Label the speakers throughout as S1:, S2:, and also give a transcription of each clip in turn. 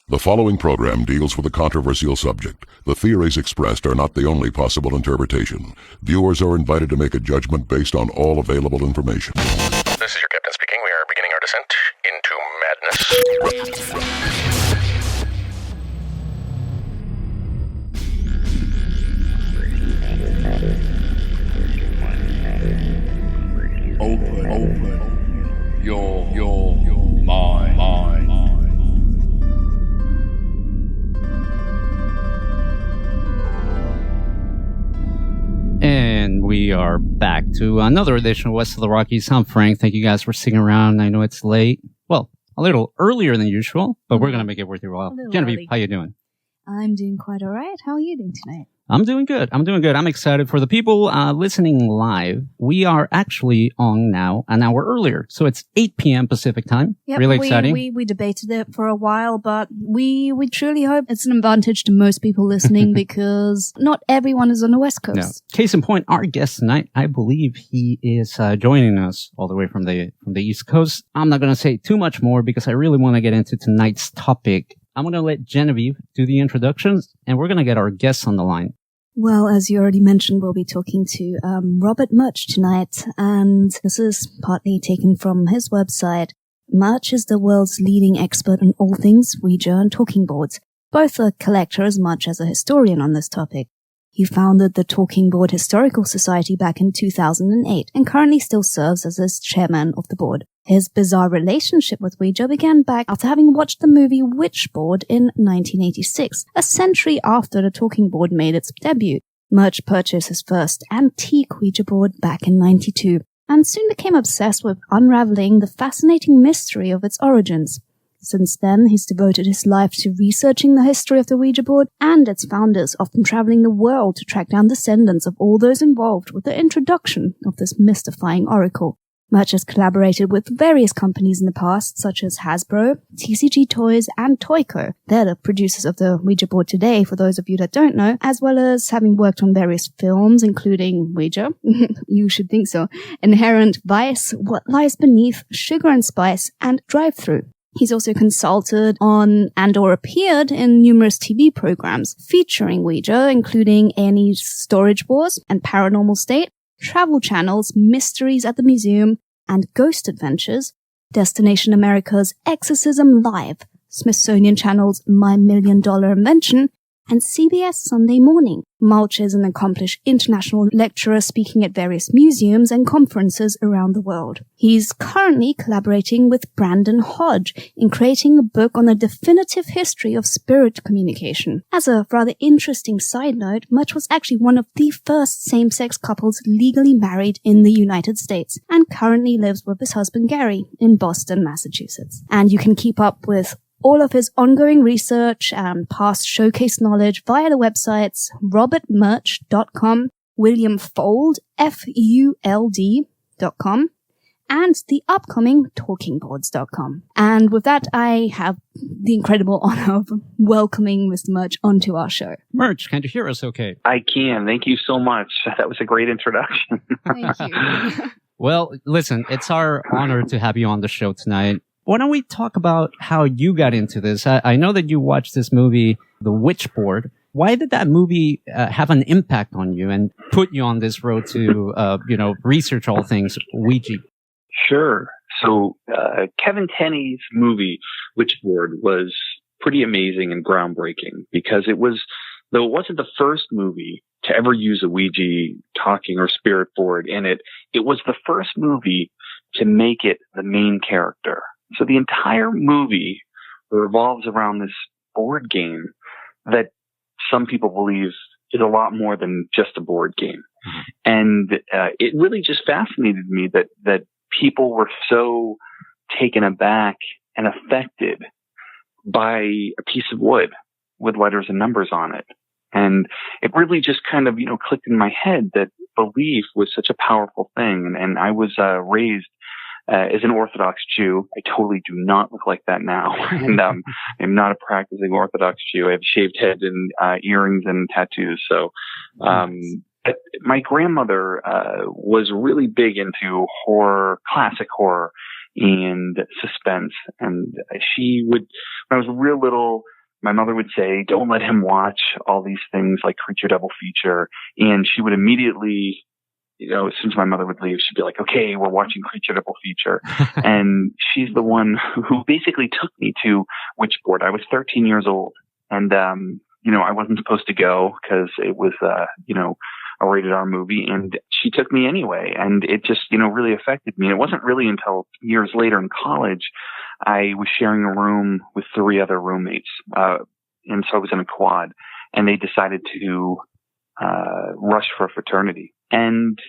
S1: The following program deals with a controversial subject. The theories expressed are not the only possible interpretation. Viewers are invited to make a judgment based on all available information.
S2: This is your captain speaking. We are beginning our descent into madness.
S3: Open your mind.
S4: And we are back to another edition of West of the Rockies. I'm Frank. Thank you guys for sticking around. I know it's late. Well, a little earlier than usual, but we're going to make it worth your while. Genevieve, how you doing?
S5: I'm doing quite all right. How are you doing tonight?
S4: I'm doing good. I'm excited. For the people listening live, we are actually on now an hour earlier. So it's 8 p.m. Pacific time.
S5: Yep,
S4: really exciting.
S5: We debated it for a while, but we truly hope it's an advantage to most people listening because not everyone is on the West Coast.
S4: No. Case in point, our guest tonight, I believe he is joining us all the way from the East Coast. I'm not going to say too much more because I really want to get into tonight's topic. I'm going to let Genevieve do the introductions, and we're going to get our guests on the line.
S5: Well, as you already mentioned, we'll be talking to Robert Murch tonight, and this is partly taken from his website. Murch is the world's leading expert on all things Ouija and talking boards, both a collector as much as a historian on this topic. He founded the Talking Board Historical Society back in 2008 and currently still serves as its chairman of the board. His bizarre relationship with Ouija began back after having watched the movie Witchboard in 1986, a century after the Talking Board made its debut. Murch purchased his first antique Ouija board back in 92 and soon became obsessed with unraveling the fascinating mystery of its origins. Since then, he's devoted his life to researching the history of the Ouija board and its founders, often traveling the world to track down descendants of all those involved with the introduction of this mystifying oracle. Murch has collaborated with various companies in the past, such as Hasbro, TCG Toys, and Toyco. They're the producers of the Ouija board today, for those of you that don't know, as well as having worked on various films, including Ouija, you should think so, Inherent Vice, What Lies Beneath, Sugar and Spice, and Drive-Thru. He's also consulted on and/or appeared in numerous TV programs featuring Ouija, including A&E's Storage Wars and Paranormal State, Travel Channel's Mysteries at the Museum and Ghost Adventures, Destination America's Exorcism Live, Smithsonian Channel's My $1 Million Invention, and CBS Sunday Morning. Murch is an accomplished international lecturer speaking at various museums and conferences around the world. He's currently collaborating with Brandon Hodge in creating a book on the definitive history of spirit communication. As a rather interesting side note, Murch was actually one of the first same-sex couples legally married in the United States and currently lives with his husband Gary in Boston, Massachusetts. And you can keep up with all of his ongoing research and past showcase knowledge via the websites robertmurch.com, williamfold, FULD.com, and the upcoming talkingboards.com. And with that, I have the incredible honor of welcoming Mr. Murch onto our show.
S4: Murch, can you hear us okay?
S6: I can. Thank you so much. That was a great introduction.
S5: Thank you.
S4: Well, listen, it's our honor to have you on the show tonight. Why don't we talk about how you got into this? I know that you watched this movie, The Witchboard. Why did that movie have an impact on you and put you on this road to, research all things Ouija?
S6: Sure. So Kevin Tenney's movie, Witchboard, was pretty amazing and groundbreaking because though it wasn't the first movie to ever use a Ouija talking or spirit board in it, it was the first movie to make it the main character. So the entire movie revolves around this board game that some people believe is a lot more than just a board game. And it really just fascinated me that people were so taken aback and affected by a piece of wood with letters and numbers on it. And it really just kind of, clicked in my head that belief was such a powerful thing. And I was raised as an Orthodox Jew. I totally do not look like that now. And I'm not a practicing Orthodox Jew. I have a shaved head and earrings and tattoos. So my grandmother was really big into horror, classic horror, and suspense. And she would, when I was real little, my mother would say, don't let him watch all these things like Creature Devil Feature. And she would immediately, as soon as my mother would leave, she'd be like, okay, we're watching Creature Devil Feature. And she's the one who basically took me to Witchboard. I was 13 years old, and, I wasn't supposed to go because it was, a rated R movie, and she took me anyway. And it just, really affected me. And it wasn't really until years later in college, I was sharing a room with 3 other roommates. And so I was in a quad, and they decided to, rush for a fraternity. And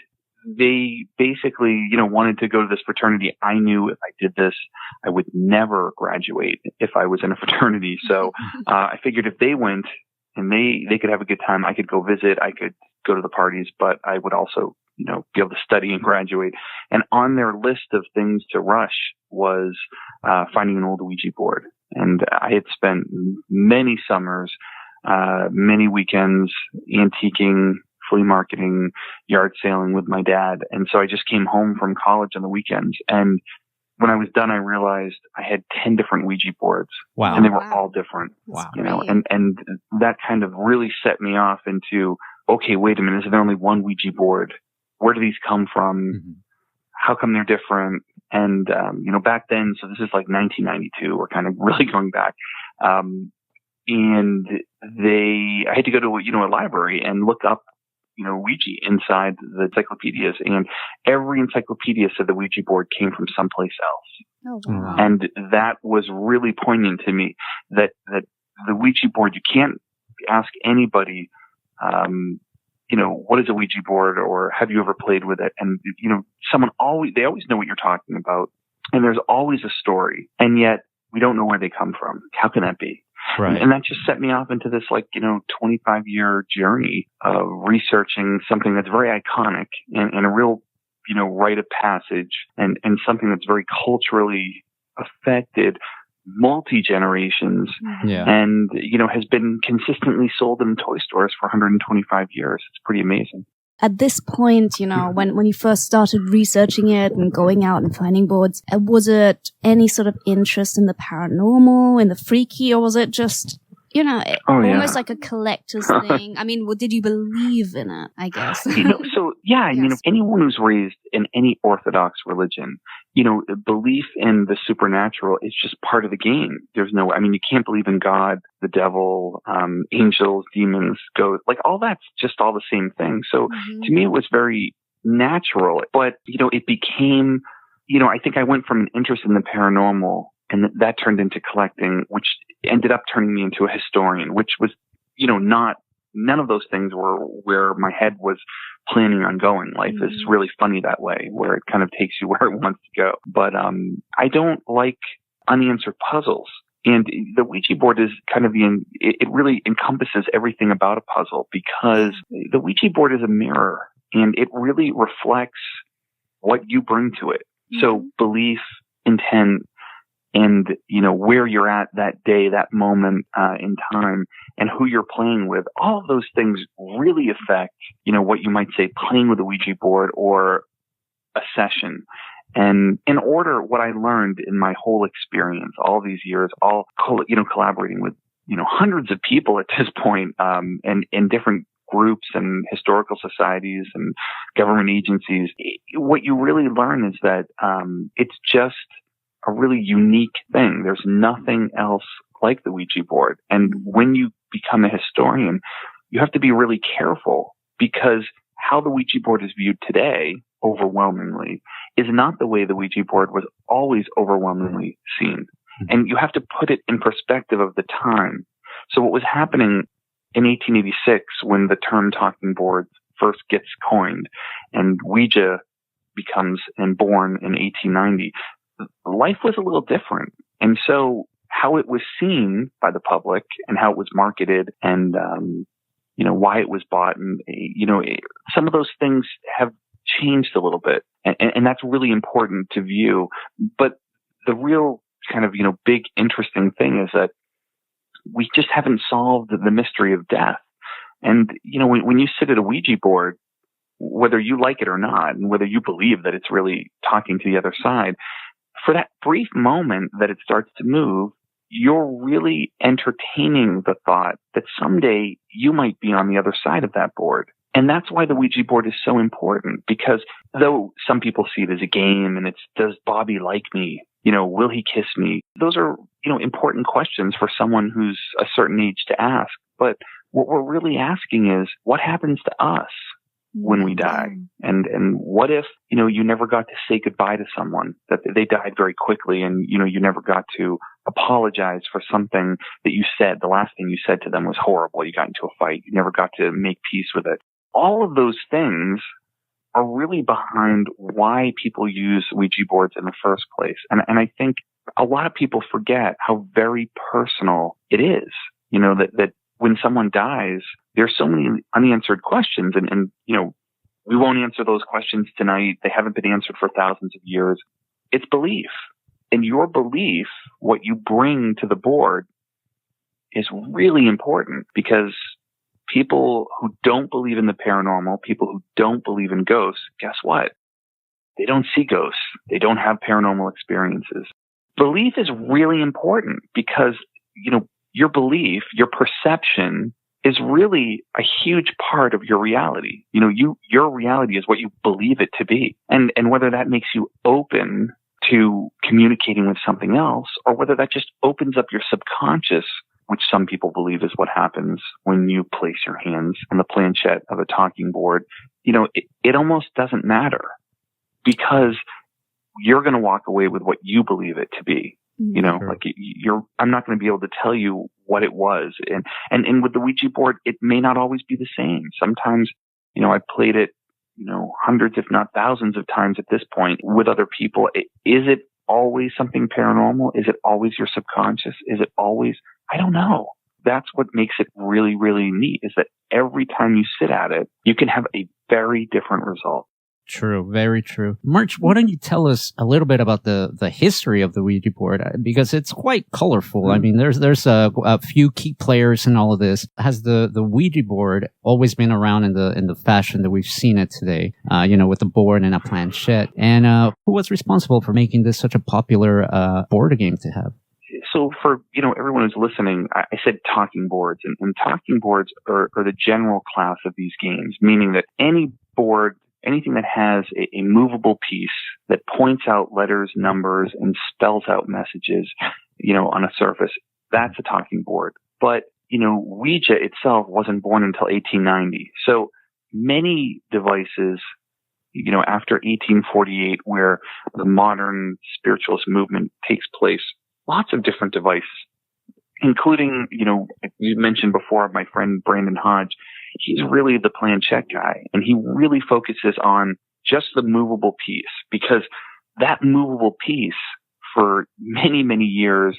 S6: they basically, wanted to go to this fraternity. I knew if I did this, I would never graduate if I was in a fraternity. So, I figured if they went and they could have a good time, I could go visit, I could go to the parties, but I would also, be able to study and graduate. And on their list of things to rush was, finding an old Ouija board. And I had spent many summers, many weekends antiquing, flea marketing, yard sailing with my dad. And so I just came home from college on the weekends. And when I was done, I realized I had 10 different Ouija boards.
S4: Wow.
S6: And they were all different.
S4: Wow.
S6: And that kind of really set me off into, okay, wait a minute, is there only one Ouija board? Where do these come from?
S4: Mm-hmm.
S6: How come they're different? And, back then, so this is like 1992, we're kind of really going back. And I had to go to, a library and look up, Ouija inside the encyclopedias, and every encyclopedia said the Ouija board came from someplace else.
S5: Oh, wow.
S6: And that was really poignant to me, that the Ouija board, you can't ask anybody, what is a Ouija board, or have you ever played with it? And, they always know what you're talking about. And there's always a story. And yet we don't know where they come from. How can that be?
S4: Right.
S6: And that just set me off into this 25-year journey of researching something that's very iconic and a real, rite of passage, and something that's very culturally affected multi-generations,
S4: Yeah.
S6: and, has been consistently sold in toy stores for 125 years. It's pretty amazing.
S5: At this point, when you first started researching it and going out and finding boards, was it any sort of interest in the paranormal, in the freaky, or was it just, almost like a collector's thing? I mean, did you believe in it, I guess?
S6: Yes. Anyone who's raised in any Orthodox religion, belief in the supernatural is just part of the game. You can't believe in God, the devil, angels, demons, ghosts, all that's just all the same thing. So to me, it was very natural, but, it became, I think I went from an interest in the paranormal, and that turned into collecting, which ended up turning me into a historian, which was, none of those things were where my head was planning on going. Life is really funny that way, where it kind of takes you where it wants to go. But I don't like unanswered puzzles. And the Ouija board is kind of it really encompasses everything about a puzzle, because the Ouija board is a mirror, and it really reflects what you bring to it. So belief, intent, and, where you're at that day, that moment, in time, and who you're playing with, all of those things really affect, what you might say playing with a Ouija board or a session. And in order, what I learned in my whole experience, all these years, collaborating with, hundreds of people at this point, and in different groups and historical societies and government agencies, what you really learn is that, it's just a really unique thing. There's nothing else like the Ouija board. And when you become a historian, you have to be really careful, because how the Ouija board is viewed today, overwhelmingly, is not the way the Ouija board was always overwhelmingly seen. And you have to put it in perspective of the time. So what was happening in 1886, when the term talking board first gets coined and Ouija becomes born in 1890, life was a little different. And so how it was seen by the public and how it was marketed, and, why it was bought, and, some of those things have changed a little bit. And that's really important to view. But the real kind of, big interesting thing is that we just haven't solved the mystery of death. And, when you sit at a Ouija board, whether you like it or not, and whether you believe that it's really talking to the other side, for that brief moment that it starts to move, you're really entertaining the thought that someday you might be on the other side of that board. And that's why the Ouija board is so important, because though some people see it as a game and it's, does Bobby like me? Will he kiss me? Those are, important questions for someone who's a certain age to ask. But what we're really asking is, what happens to us when we die? And what if, you never got to say goodbye to someone, that they died very quickly, and, you never got to apologize for something that you said. The last thing you said to them was horrible. You got into a fight. You never got to make peace with it. All of those things are really behind why people use Ouija boards in the first place. And I think a lot of people forget how very personal it is. That when someone dies, there's so many unanswered questions, and we won't answer those questions tonight. They haven't been answered for thousands of years. It's belief. And your belief, what you bring to the board, is really important, because people who don't believe in the paranormal, people who don't believe in ghosts, guess what? They don't see ghosts. They don't have paranormal experiences. Belief is really important, because, your belief, your perception is really a huge part of your reality. Your reality is what you believe it to be. And whether that makes you open to communicating with something else, or whether that just opens up your subconscious, which some people believe is what happens when you place your hands on the planchette of a talking board, it almost doesn't matter, because you're going to walk away with what you believe it to be.
S4: Sure.
S6: I'm not going to be able to tell you what it was. And with the Ouija board, it may not always be the same. Sometimes, I played it, hundreds, if not thousands of times at this point with other people. Is it always something paranormal? Is it always your subconscious? Is it always, I don't know. That's what makes it really, really neat, is that every time you sit at it, you can have a very different result.
S4: True, very true. Murch, why don't you tell us a little bit about the history of the Ouija board, because it's quite colorful. I mean, there's a few key players in all of this. Has the Ouija board always been around in the fashion that we've seen it today? With the board and a planchette. And who was responsible for making this such a popular board game to have?
S6: So for, everyone who's listening, I said talking boards, and talking boards are the general class of these games, meaning that any board, anything that has a movable piece that points out letters, numbers, and spells out messages, on a surface, that's a talking board. But, Ouija itself wasn't born until 1890. So many devices, after 1848, where the modern spiritualist movement takes place, lots of different devices, including, you mentioned before, my friend Brandon Hodge. He's really the planchette guy, and he really focuses on just the movable piece, because that movable piece for many, many years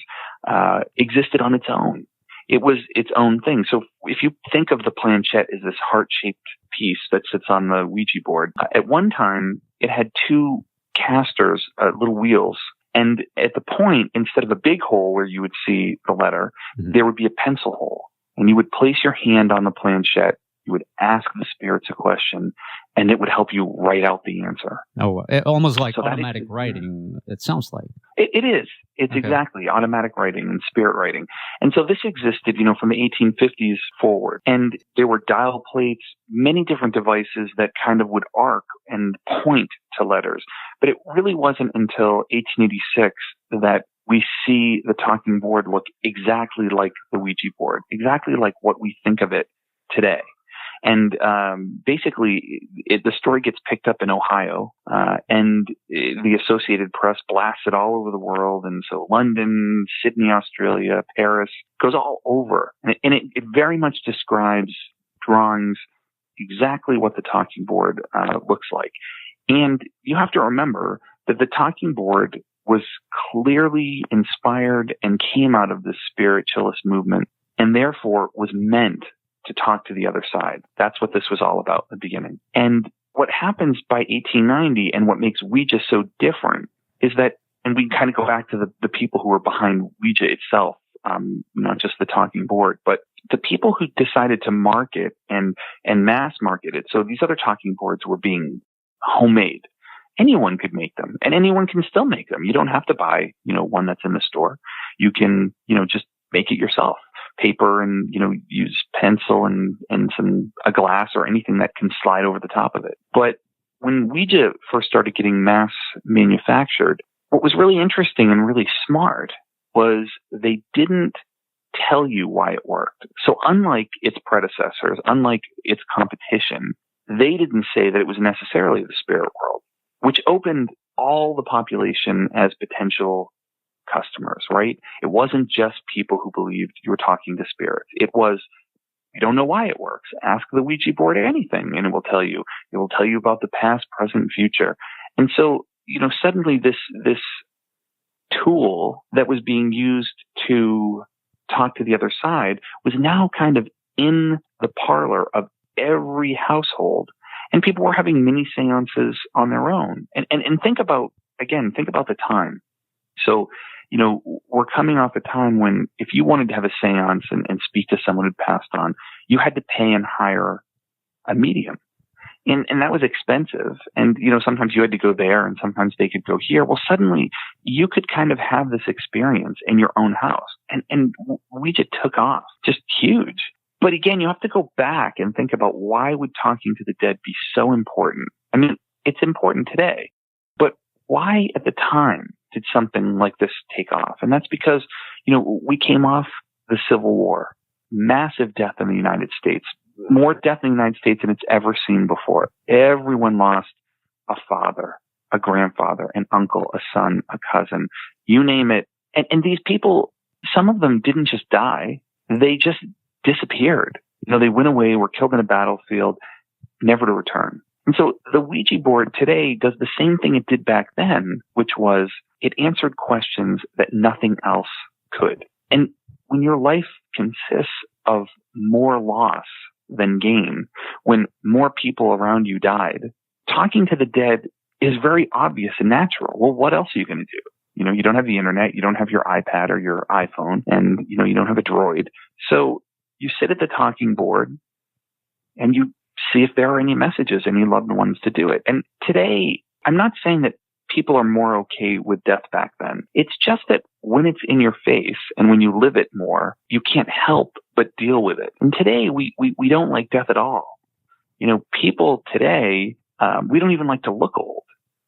S6: existed on its own. It was its own thing. So if you think of the planchette as this heart-shaped piece that sits on the Ouija board, at one time it had two casters, little wheels. And at the point, instead of a big hole where you would see the letter, there would be a pencil hole. And you would place your hand on the planchette, you would ask the spirits a question, and it would help you write out the answer.
S4: Oh, almost like automatic writing, it sounds like.
S6: It is. It's exactly automatic writing and spirit writing. And so this existed, from the 1850s forward. And there were dial plates, many different devices that kind of would arc and point to letters. But it really wasn't until 1886 that we see the talking board look exactly like the Ouija board, exactly like what we think of it today. And basically, the story gets picked up in Ohio, and the Associated Press blasts it all over the world. And so London, Sydney, Australia, Paris, goes all over. And it very much describes drawings exactly what the talking board looks like. And you have to remember that the talking board was clearly inspired and came out of the spiritualist movement, and therefore was meant to talk to the other side. That's what this was all about in the beginning. And what happens by 1890, and what makes Ouija so different, is that, and we kind of go back to the people who were behind Ouija itself, not just the talking board, but the people who decided to market and mass market it. So these other talking boards were being homemade. Anyone could make them, and anyone can still make them. You don't have to buy, one that's in the store. You can, just make it yourself. Paper and, use pencil and a glass or anything that can slide over the top of it. But when Ouija first started getting mass manufactured, what was really interesting and really smart was they didn't tell you why it worked. So unlike its predecessors, unlike its competition, they didn't say that it was necessarily the spirit world, which opened all the population as potential customers, right? It wasn't just people who believed you were talking to spirits. It was, you don't know why it works. Ask the Ouija board anything and it will tell you. It will tell you about the past, present, future. And so, suddenly this tool that was being used to talk to the other side was now kind of in the parlor of every household, and people were having mini seances on their own. And think about the time. So, we're coming off a time when if you wanted to have a seance and speak to someone who'd passed on, you had to pay and hire a medium. And that was expensive. And, sometimes you had to go there and sometimes they could go here. Well, suddenly you could kind of have this experience in your own house. And Ouija took off, just huge. But again, you have to go back and think about why would talking to the dead be so important? I mean, it's important today, but why at the time did something like this take off? And that's because, we came off the Civil War, massive death in the United States, more death in the United States than it's ever seen before. Everyone lost a father, a grandfather, an uncle, a son, a cousin, you name it. And these people, some of them didn't just die. They just disappeared. They went away, were killed in a battlefield, never to return. And so the Ouija board today does the same thing it did back then, which was it answered questions that nothing else could. And when your life consists of more loss than gain, when more people around you died, talking to the dead is very obvious and natural. Well, what else are you going to do? You don't have the internet, you don't have your iPad or your iPhone, and, you don't have a droid. So you sit at the talking board and you see if there are any messages, any loved ones to do it. And today, I'm not saying that people are more okay with death back then. It's just that when it's in your face and when you live it more, you can't help but deal with it. And today, we don't like death at all. People today, we don't even like to look old,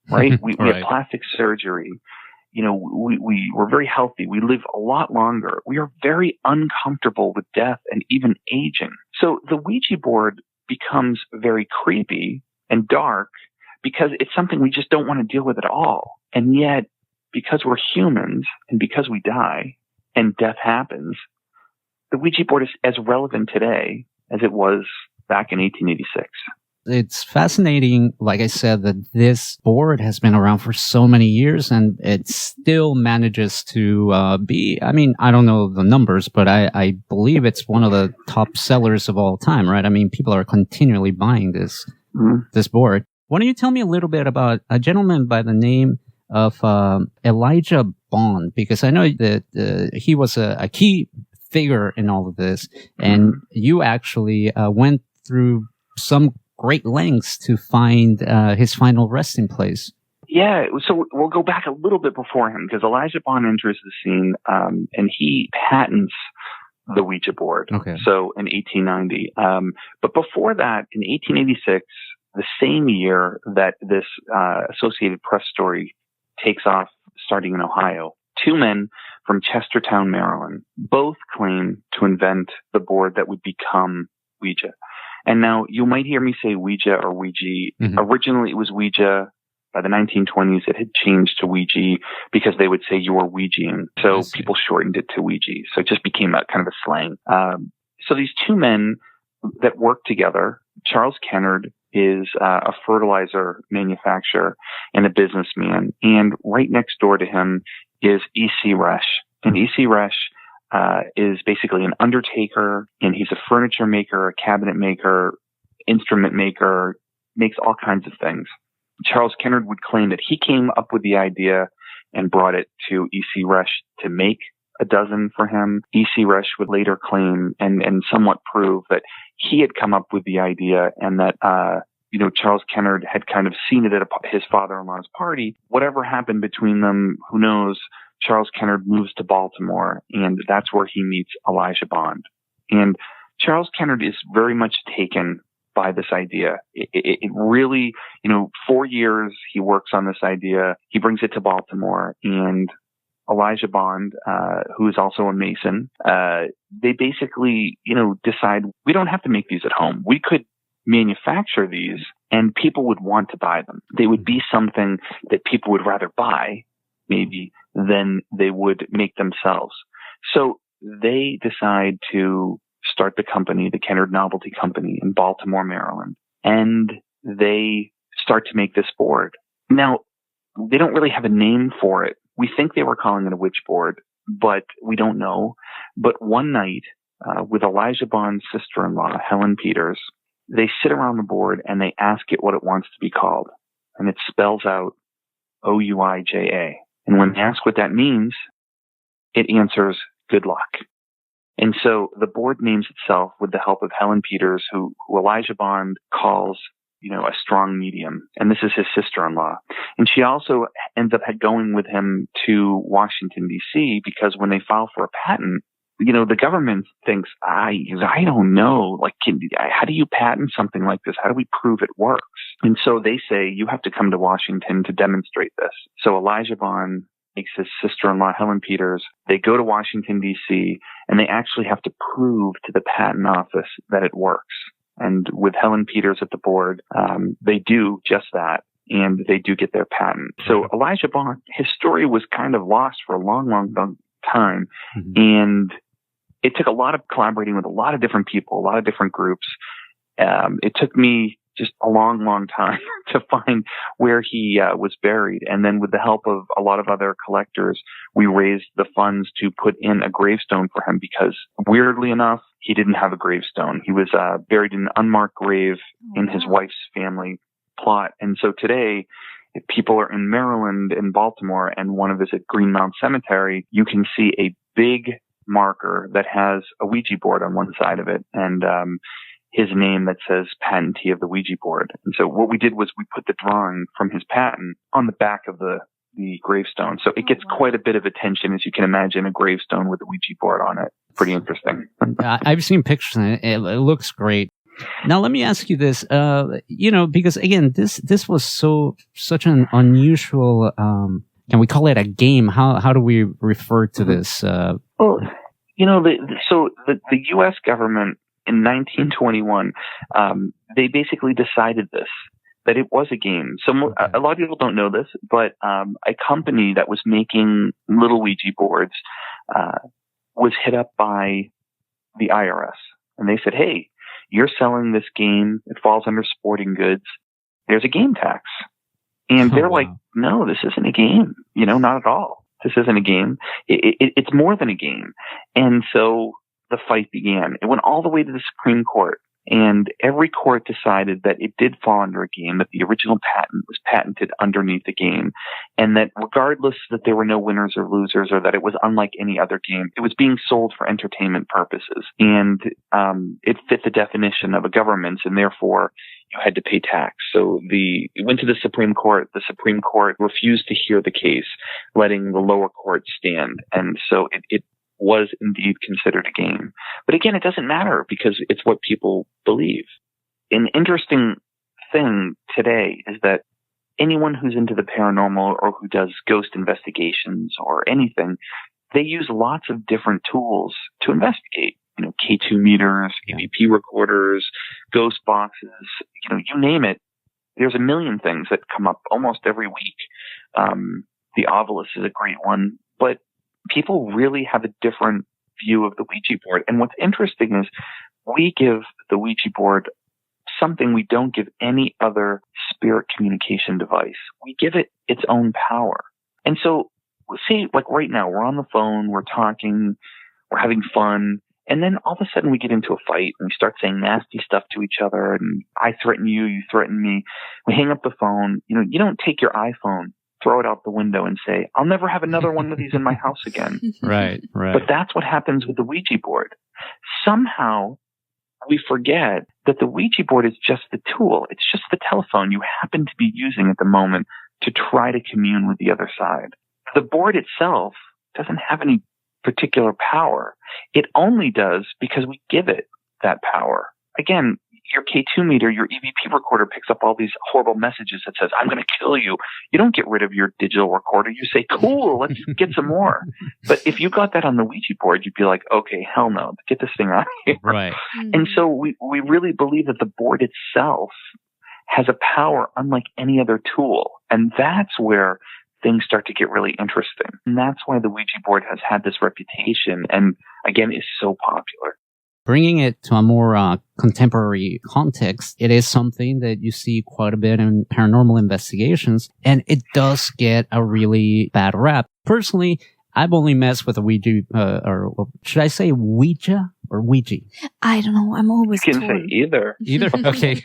S6: right? We
S4: Right.
S6: have plastic surgery. We're very healthy. We live a lot longer. We are very uncomfortable with death and even aging. So the Ouija board becomes very creepy and dark because it's something we just don't want to deal with at all. And yet, because we're humans and because we die and death happens, the Ouija board is as relevant today as it was back in 1886.
S4: It's fascinating, like I said, that this board has been around for so many years and it still manages to be, I don't know the numbers, but I believe it's one of the top sellers of all time, right? People are continually buying this board. Why don't you tell me a little bit about a gentleman by the name of Elijah Bond? Because I know that he was a key figure in all of this, and you actually went through some great lengths to find his final resting place.
S6: Yeah, so we'll go back a little bit before him because Elijah Bond enters the scene and he patents the Ouija board.
S4: Okay.
S6: So in 1890. But before that, in 1886, the same year that this Associated Press story takes off starting in Ohio, two men from Chestertown, Maryland, both claim to invent the board that would become Ouija. And now you might hear me say Ouija or Ouija.
S4: Mm-hmm.
S6: Originally it was Ouija. By the 1920s, it had changed to Ouija because they would say you were Ouijaing. So people shortened it to Ouija. So it just became a kind of a slang. So these two men that work together, Charles Kennard is a fertilizer manufacturer and a businessman. And right next door to him is E.C. Resch. And E.C. Resch is basically an undertaker, and he's a furniture maker, a cabinet maker, instrument maker, makes all kinds of things. Charles Kennard would claim that he came up with the idea and brought it to E.C. Resch to make a dozen for him. E.C. Resch would later claim and somewhat prove that he had come up with the idea and that, Charles Kennard had kind of seen it at his father-in-law's party. Whatever happened between them, who knows? Charles Kennard moves to Baltimore, and that's where he meets Elijah Bond. And Charles Kennard is very much taken by this idea. It really, 4 years he works on this idea. He brings it to Baltimore, and Elijah Bond, who is also a Mason, they basically, decide we don't have to make these at home. We could manufacture these and people would want to buy them. They would be something that people would rather buy, maybe, than they would make themselves. So they decide to start the company, the Kennard Novelty Company in Baltimore, Maryland, and they start to make this board. Now, they don't really have a name for it. We think they were calling it a Witchboard, but we don't know. But one night, with Elijah Bond's sister-in-law, Helen Peters, they sit around the board and they ask it what it wants to be called. And it spells out Ouija. And when they ask what that means, it answers good luck. And so the board names itself with the help of Helen Peters, who Elijah Bond calls, a strong medium. And this is his sister-in-law. And she also ends up going with him to Washington, D.C., because when they file for a patent, the government thinks, I don't know, how do you patent something like this? How do we prove it works? And so they say, you have to come to Washington to demonstrate this. So Elijah Bond makes his sister-in-law, Helen Peters, they go to Washington, D.C., and they actually have to prove to the patent office that it works. And with Helen Peters at the board, they do just that, and they do get their patent. So Elijah Bond, his story was kind of lost for a long, long, long time. Mm-hmm. And it took a lot of collaborating with a lot of different people, a lot of different groups. It took me just a long, long time to find where he was buried. And then with the help of a lot of other collectors, we raised the funds to put in a gravestone for him because, weirdly enough, he didn't have a gravestone. He was buried in an unmarked grave in his wife's family plot. And so today, if people are in Maryland and Baltimore and want to visit Greenmount Cemetery, you can see a big marker that has a Ouija board on one side of it and his name that says patentee of the Ouija board. And so what we did was we put the drawing from his patent on the back of the gravestone. So it gets quite a bit of attention, as you can imagine, a gravestone with a Ouija board on it. Pretty interesting.
S4: I've seen pictures and it looks great. Now, let me ask you this, because again, this was such an unusual, can we call it a game? How do we refer to this?
S6: Well, the U.S. government in 1921, they basically decided that it was a game. So a lot of people don't know this, but a company that was making little Ouija boards was hit up by the IRS. And they said, hey, you're selling this game. It falls under sporting goods. There's a game tax. And they're like, no, this isn't a game. Not at all. This isn't a game. It's more than a game. And so the fight began. It went all the way to the Supreme Court. And every court decided that it did fall under a game, that the original patent was patented underneath the game, and that regardless that there were no winners or losers or that it was unlike any other game, it was being sold for entertainment purposes. And it fit the definition of a government, and therefore you had to pay tax. So it went to the Supreme Court. The Supreme Court refused to hear the case, letting the lower court stand. And so it was indeed considered a game. But again, it doesn't matter because it's what people believe. An interesting thing today is that anyone who's into the paranormal or who does ghost investigations or anything, they use lots of different tools to investigate. K2 meters, EVP recorders, ghost boxes, you name it. There's a million things that come up almost every week. The Ovilus is a great one, but people really have a different view of the Ouija board. And what's interesting is we give the Ouija board something we don't give any other spirit communication device. We give it its own power. And so, see, like right now, we're on the phone, we're talking, we're having fun, and then all of a sudden we get into a fight and we start saying nasty stuff to each other, and I threaten you, you threaten me. We hang up the phone. You don't take your iPhone, throw it out the window and say, I'll never have another one of these in my house again.
S4: Right.
S6: But that's what happens with the Ouija board. Somehow we forget that the Ouija board is just the tool. It's just the telephone you happen to be using at the moment to try to commune with the other side. The board itself doesn't have any particular power. It only does because we give it that power. Again, your K2 meter, your EVP recorder picks up all these horrible messages that says, I'm going to kill you. You don't get rid of your digital recorder. You say, cool, let's get some more. But if you got that on the Ouija board, you'd be like, okay, hell no, get this thing out of here.
S4: Right.
S6: And so we really believe that the board itself has a power unlike any other tool. And that's where things start to get really interesting. And that's why the Ouija board has had this reputation and, again, is so popular.
S4: Bringing it to a more contemporary context, it is something that you see quite a bit in paranormal investigations, and it does get a really bad rap. Personally, I've only messed with a Ouija, or should I say Ouija or Ouija?
S5: I don't know. I'm always
S6: You can
S5: torn.
S6: say either.
S4: Either? Okay.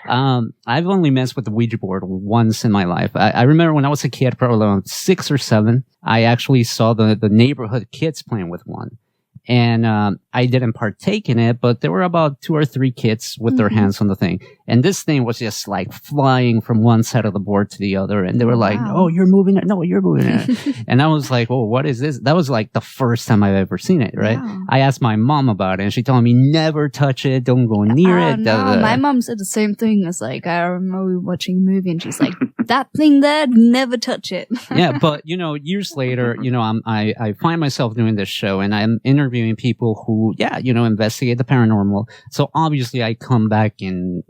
S4: I've only messed with the Ouija board once in my life. I remember when I was a kid, probably around 6 or 7, I actually saw the neighborhood kids playing with one. And I didn't partake in it, but there were about 2 or 3 kids with their hands on the thing. And this thing was just like flying from one side of the board to the other. And they were like, oh, you're moving it. No, you're moving it. And I was like, oh, what is this? That was like the first time I've ever seen it, right?
S5: Wow.
S4: I asked my mom about it and she told me, never touch it. Don't go near it.
S5: No, my mom said the same thing. It's like, I remember watching a movie and she's like, that thing there, never touch it.
S4: Yeah, but years later, I find myself doing this show and I'm interviewing people who, investigate the paranormal. So obviously I come back in,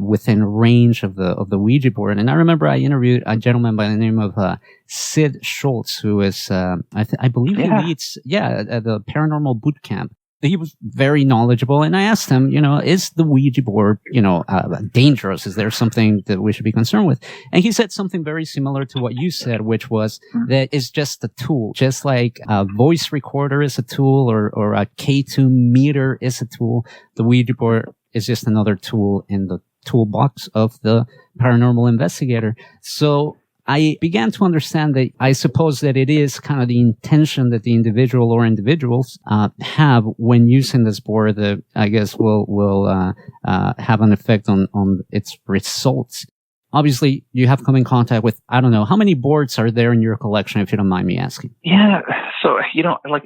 S4: within range of the Ouija board. And I remember I interviewed a gentleman by the name of Sid Schultz, who is, I believe he leads, at the paranormal boot camp. He was very knowledgeable, and I asked him, is the Ouija board, dangerous? Is there something that we should be concerned with? And he said something very similar to what you said, which was that it's just a tool, just like a voice recorder is a tool or a K2 meter is a tool. The Ouija board is just another tool in the toolbox of the paranormal investigator. So I began to understand that I suppose that it is kind of the intention that the individual or individuals have when using this board that I guess will have an effect on its results. Obviously, you have come in contact with, I don't know, how many boards are there in your collection, if you don't mind me asking?
S6: Yeah. So,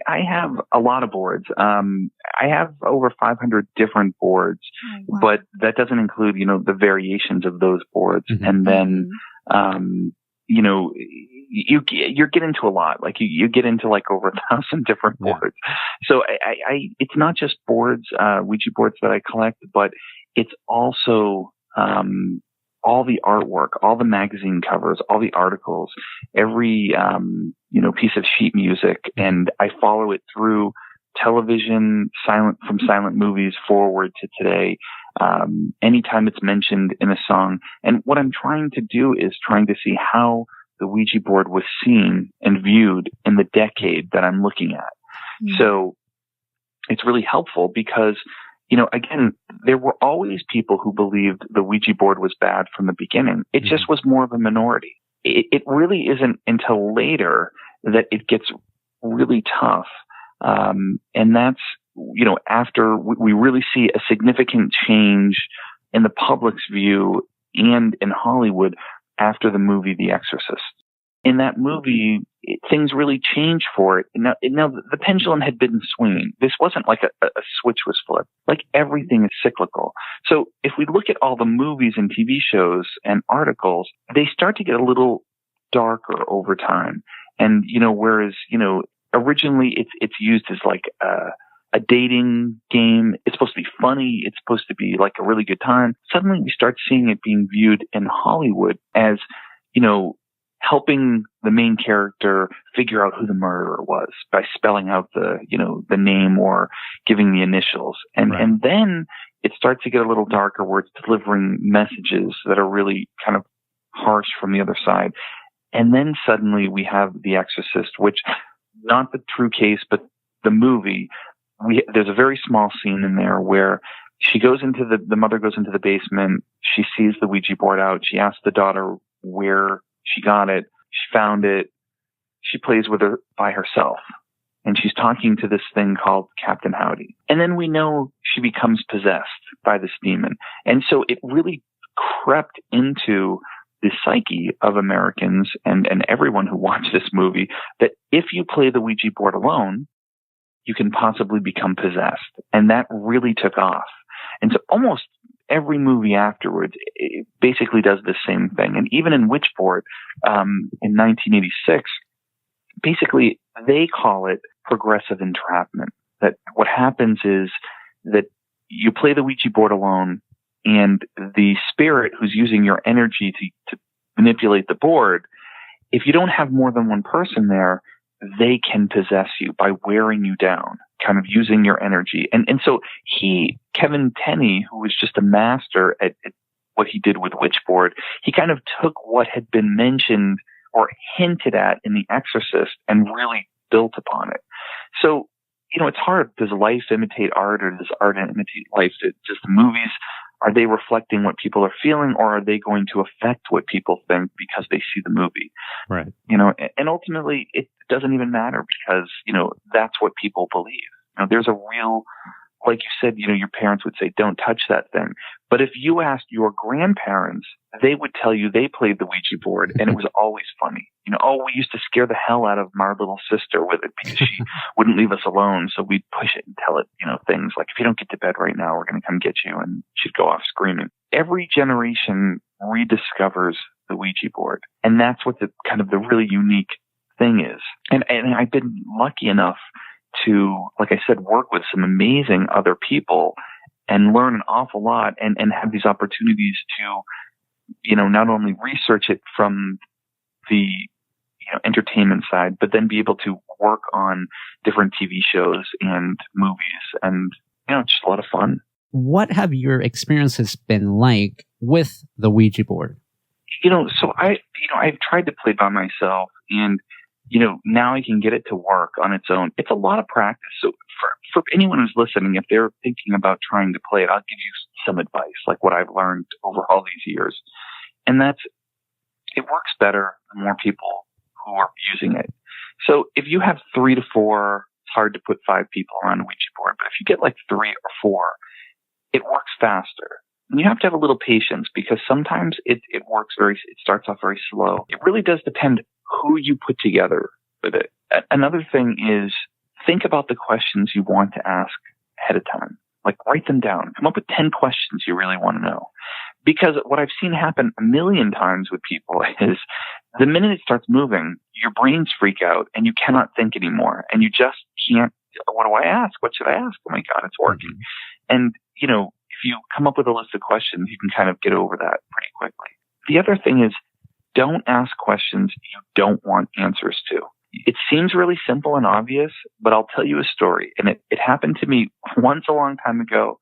S6: I have a lot of boards. I have over 500 different boards, but that doesn't include, the variations of those boards. Mm-hmm. And then, you get into a lot. Like you get into like over 1,000 different boards. So it's not just boards, Ouija boards that I collect, but it's also, all the artwork, all the magazine covers, all the articles, every, piece of sheet music. And I follow it through television, from silent movies forward to today. Anytime it's mentioned in a song. And what I'm trying to do is trying to see how the Ouija board was seen and viewed in the decade that I'm looking at. Mm-hmm. So it's really helpful because, again, there were always people who believed the Ouija board was bad from the beginning. It just was more of a minority. It really isn't until later that it gets really tough. And that's, after we really see a significant change in the public's view and in Hollywood after the movie The Exorcist. In that movie, things really changed for it. Now the pendulum had been swinging. This wasn't like a switch was flipped. Like everything is cyclical. So if we look at all the movies and TV shows and articles, they start to get a little darker over time. And, whereas, originally it's used as like a dating game. It's supposed to be funny. It's supposed to be like a really good time. Suddenly we start seeing it being viewed in Hollywood as, helping the main character figure out who the murderer was by spelling out the name or giving the initials. And then it starts to get a little darker where it's delivering messages that are really kind of harsh from the other side. And then suddenly we have The Exorcist, which not the true case, but the movie. There's a very small scene in there where she goes into the mother goes into the basement. She sees the Ouija board out. She asks the daughter where she got it. She found it. She plays with it by herself. And she's talking to this thing called Captain Howdy. And then we know she becomes possessed by this demon. And so it really crept into the psyche of Americans and everyone who watched this movie that if you play the Ouija board alone, you can possibly become possessed. And that really took off. And so almost every movie afterwards it basically does the same thing. And even in Witchboard, in 1986, basically they call it progressive entrapment. That what happens is that you play the Ouija board alone, and the spirit who's using your energy to manipulate the board, if you don't have more than one person there, they can possess you by wearing you down, kind of using your energy. And so Kevin Tenney, who was just a master at what he did with Witchboard, he kind of took what had been mentioned or hinted at in The Exorcist and really built upon it. So, it's hard. Does life imitate art, or does art imitate life? Just the movies, are they reflecting what people are feeling, or are they going to affect what people think because they see the movie?
S4: Right.
S6: And ultimately it doesn't even matter because, that's what people believe. There's a real, like you said, your parents would say, don't touch that thing. But if you asked your grandparents, they would tell you they played the Ouija board and it was always funny. We used to scare the hell out of my little sister with it because she wouldn't leave us alone. So we'd push it and tell it, things like, if you don't get to bed right now, we're going to come get you. And she'd go off screaming. Every generation rediscovers the Ouija board. And that's what the really unique thing is. And I've been lucky enough to, like I said, work with some amazing other people and learn an awful lot and have these opportunities to, not only research it from the, entertainment side, but then be able to work on different TV shows and movies. And, it's just a lot of fun.
S4: What have your experiences been like with the Ouija board?
S6: So I've tried to play by myself and, now I can get it to work on its own. It's a lot of practice. So for anyone who's listening, if they're thinking about trying to play it, I'll give you some advice, like what I've learned over all these years. And that's, it works better the more people who are using it. So if you have 3 to 4, it's hard to put 5 people around a Ouija board, but if you get like 3 or 4, it works faster. And you have to have a little patience because sometimes it starts off very slow. It really does depend who you put together with it. Another thing is think about the questions you want to ask ahead of time. Like write them down. Come up with 10 questions you really want to know. Because what I've seen happen a million times with people is the minute it starts moving, your brains freak out and you cannot think anymore. And you just can't, what do I ask? What should I ask? Oh my God, it's working. And, if you come up with a list of questions, you can kind of get over that pretty quickly. The other thing is don't ask questions you don't want answers to. It seems really simple and obvious, but I'll tell you a story. And it happened to me once a long time ago.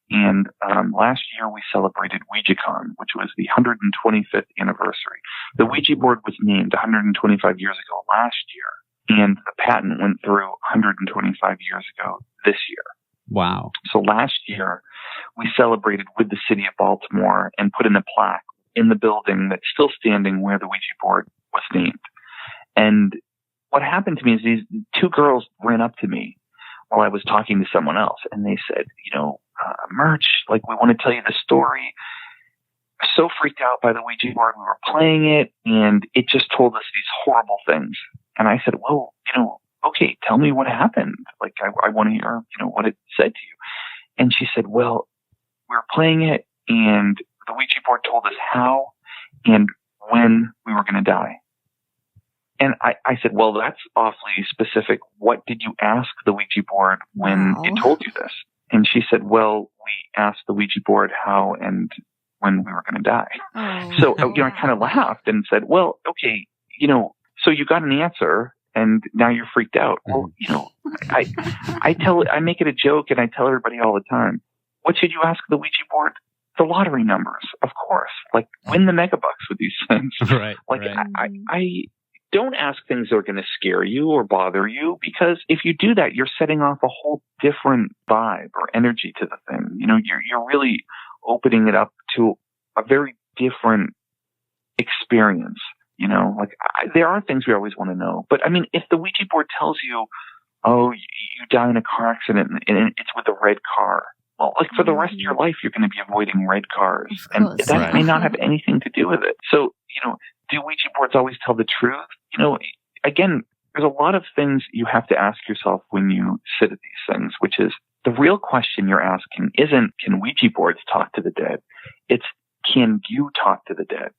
S6: And last year we celebrated WouijaCon, which was the 125th anniversary. The Ouija board was named 125 years ago last year, and the patent went through 125 years ago this year.
S4: Wow.
S6: So last year we celebrated with the city of Baltimore and put in a plaque in the building that's still standing where the Ouija board was named. And what happened to me is these 2 girls ran up to me while I was talking to someone else, and they said, Murch, like, we want to tell you the story. So freaked out by the Ouija board. We were playing it, and it just told us these horrible things. And I said, well, okay, tell me what happened. Like, I want to hear, what it said to you. And she said, well, we were playing it, and the Ouija board told us how and when we were going to die. And I said, well, that's awfully specific. What did you ask the Ouija board when it told you this? And she said, well, we asked the Ouija board how and when we were going to die. Oh. So, I kind of laughed and said, well, okay, so you got an answer and now you're freaked out. Well, I make it a joke and I tell everybody all the time, what should you ask the Ouija board? The lottery numbers, of course. Like, win the megabucks with these things.
S4: Right.
S6: Like, right. I don't ask things that are going to scare you or bother you, because if you do that, you're setting off a whole different vibe or energy to the thing. You're really opening it up to a very different experience. There are things we always want to know. But I mean, if the Ouija board tells you, oh, you die in a car accident and it's with a red car, Well, like for the rest of your life, you're going to be avoiding red cars.
S5: Of
S6: And
S5: course.
S6: that may not have anything to do with it. So, do Ouija boards always tell the truth? Again, there's a lot of things you have to ask yourself when you sit at these things, which is the real question you're asking isn't, can Ouija boards talk to the dead? It's, can you talk to the dead?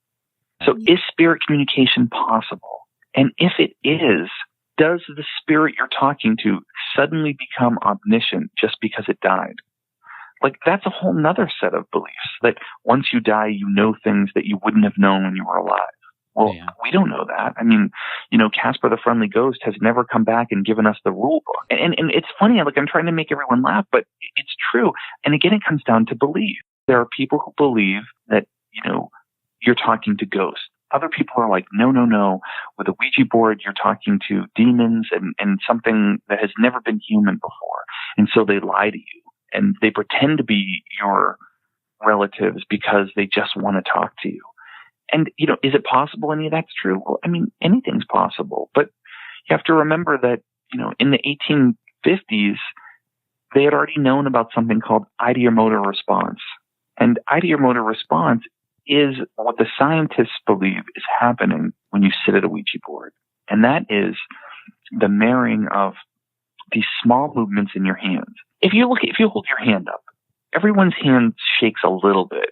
S6: So is spirit communication possible? And if it is, does the spirit you're talking to suddenly become omniscient just because it died? Like, that's a whole nother set of beliefs, that once you die, you know things that you wouldn't have known when you were alive. Well, we don't know that. I mean, Casper the Friendly Ghost has never come back and given us the rule book. And it's funny, like, I'm trying to make everyone laugh, but it's true. And again, it comes down to belief. There are people who believe that, you're talking to ghosts. Other people are like, no. With a Ouija board, you're talking to demons and something that has never been human before. And so they lie to you and they pretend to be your relatives because they just want to talk to you. And, is it possible any of that's true? Well, I mean, anything's possible. But you have to remember that, in the 1850s, they had already known about something called ideomotor response. And ideomotor response is what the scientists believe is happening when you sit at a Ouija board. And that is the marrying of these small movements in your hands. If you hold your hand up, everyone's hand shakes a little bit.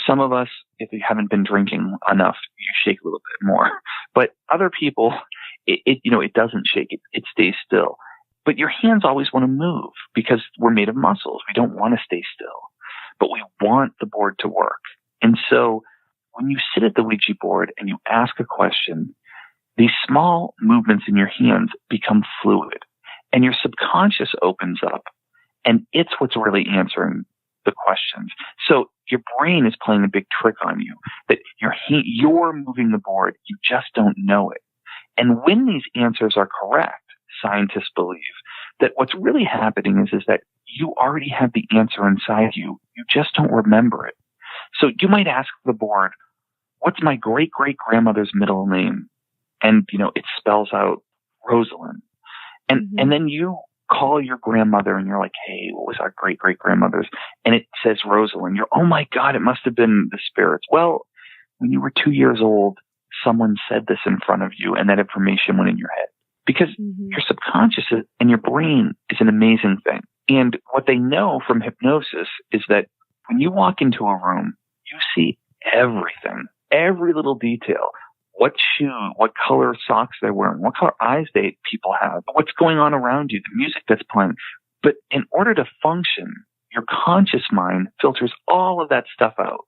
S6: Some of us, if you haven't been drinking enough, you shake a little bit more. But other people, it doesn't shake. It stays still. But your hands always want to move because we're made of muscles. We don't want to stay still, but we want the board to work. And so when you sit at the Ouija board and you ask a question, these small movements in your hands become fluid and your subconscious opens up, and it's what's really answering the questions. So your brain is playing a big trick on you, that you're moving the board. You just don't know it. And when these answers are correct, scientists believe that what's really happening is that you already have the answer inside you. You just don't remember it. So you might ask the board, what's my great-great-grandmother's middle name? And, it spells out Rosalind. And then you call your grandmother and you're like, hey, what was our great-great-grandmother's? And it says Rosalind. You're, oh my God, it must have been the spirits. Well, when you were 2 years old, someone said this in front of you and that information went in your head. Because your subconscious and your brain is an amazing thing. And what they know from hypnosis is that when you walk into a room, you see everything, every little detail. What shoe, what color socks they're wearing, what color eyes people have, what's going on around you, the music that's playing. But in order to function, your conscious mind filters all of that stuff out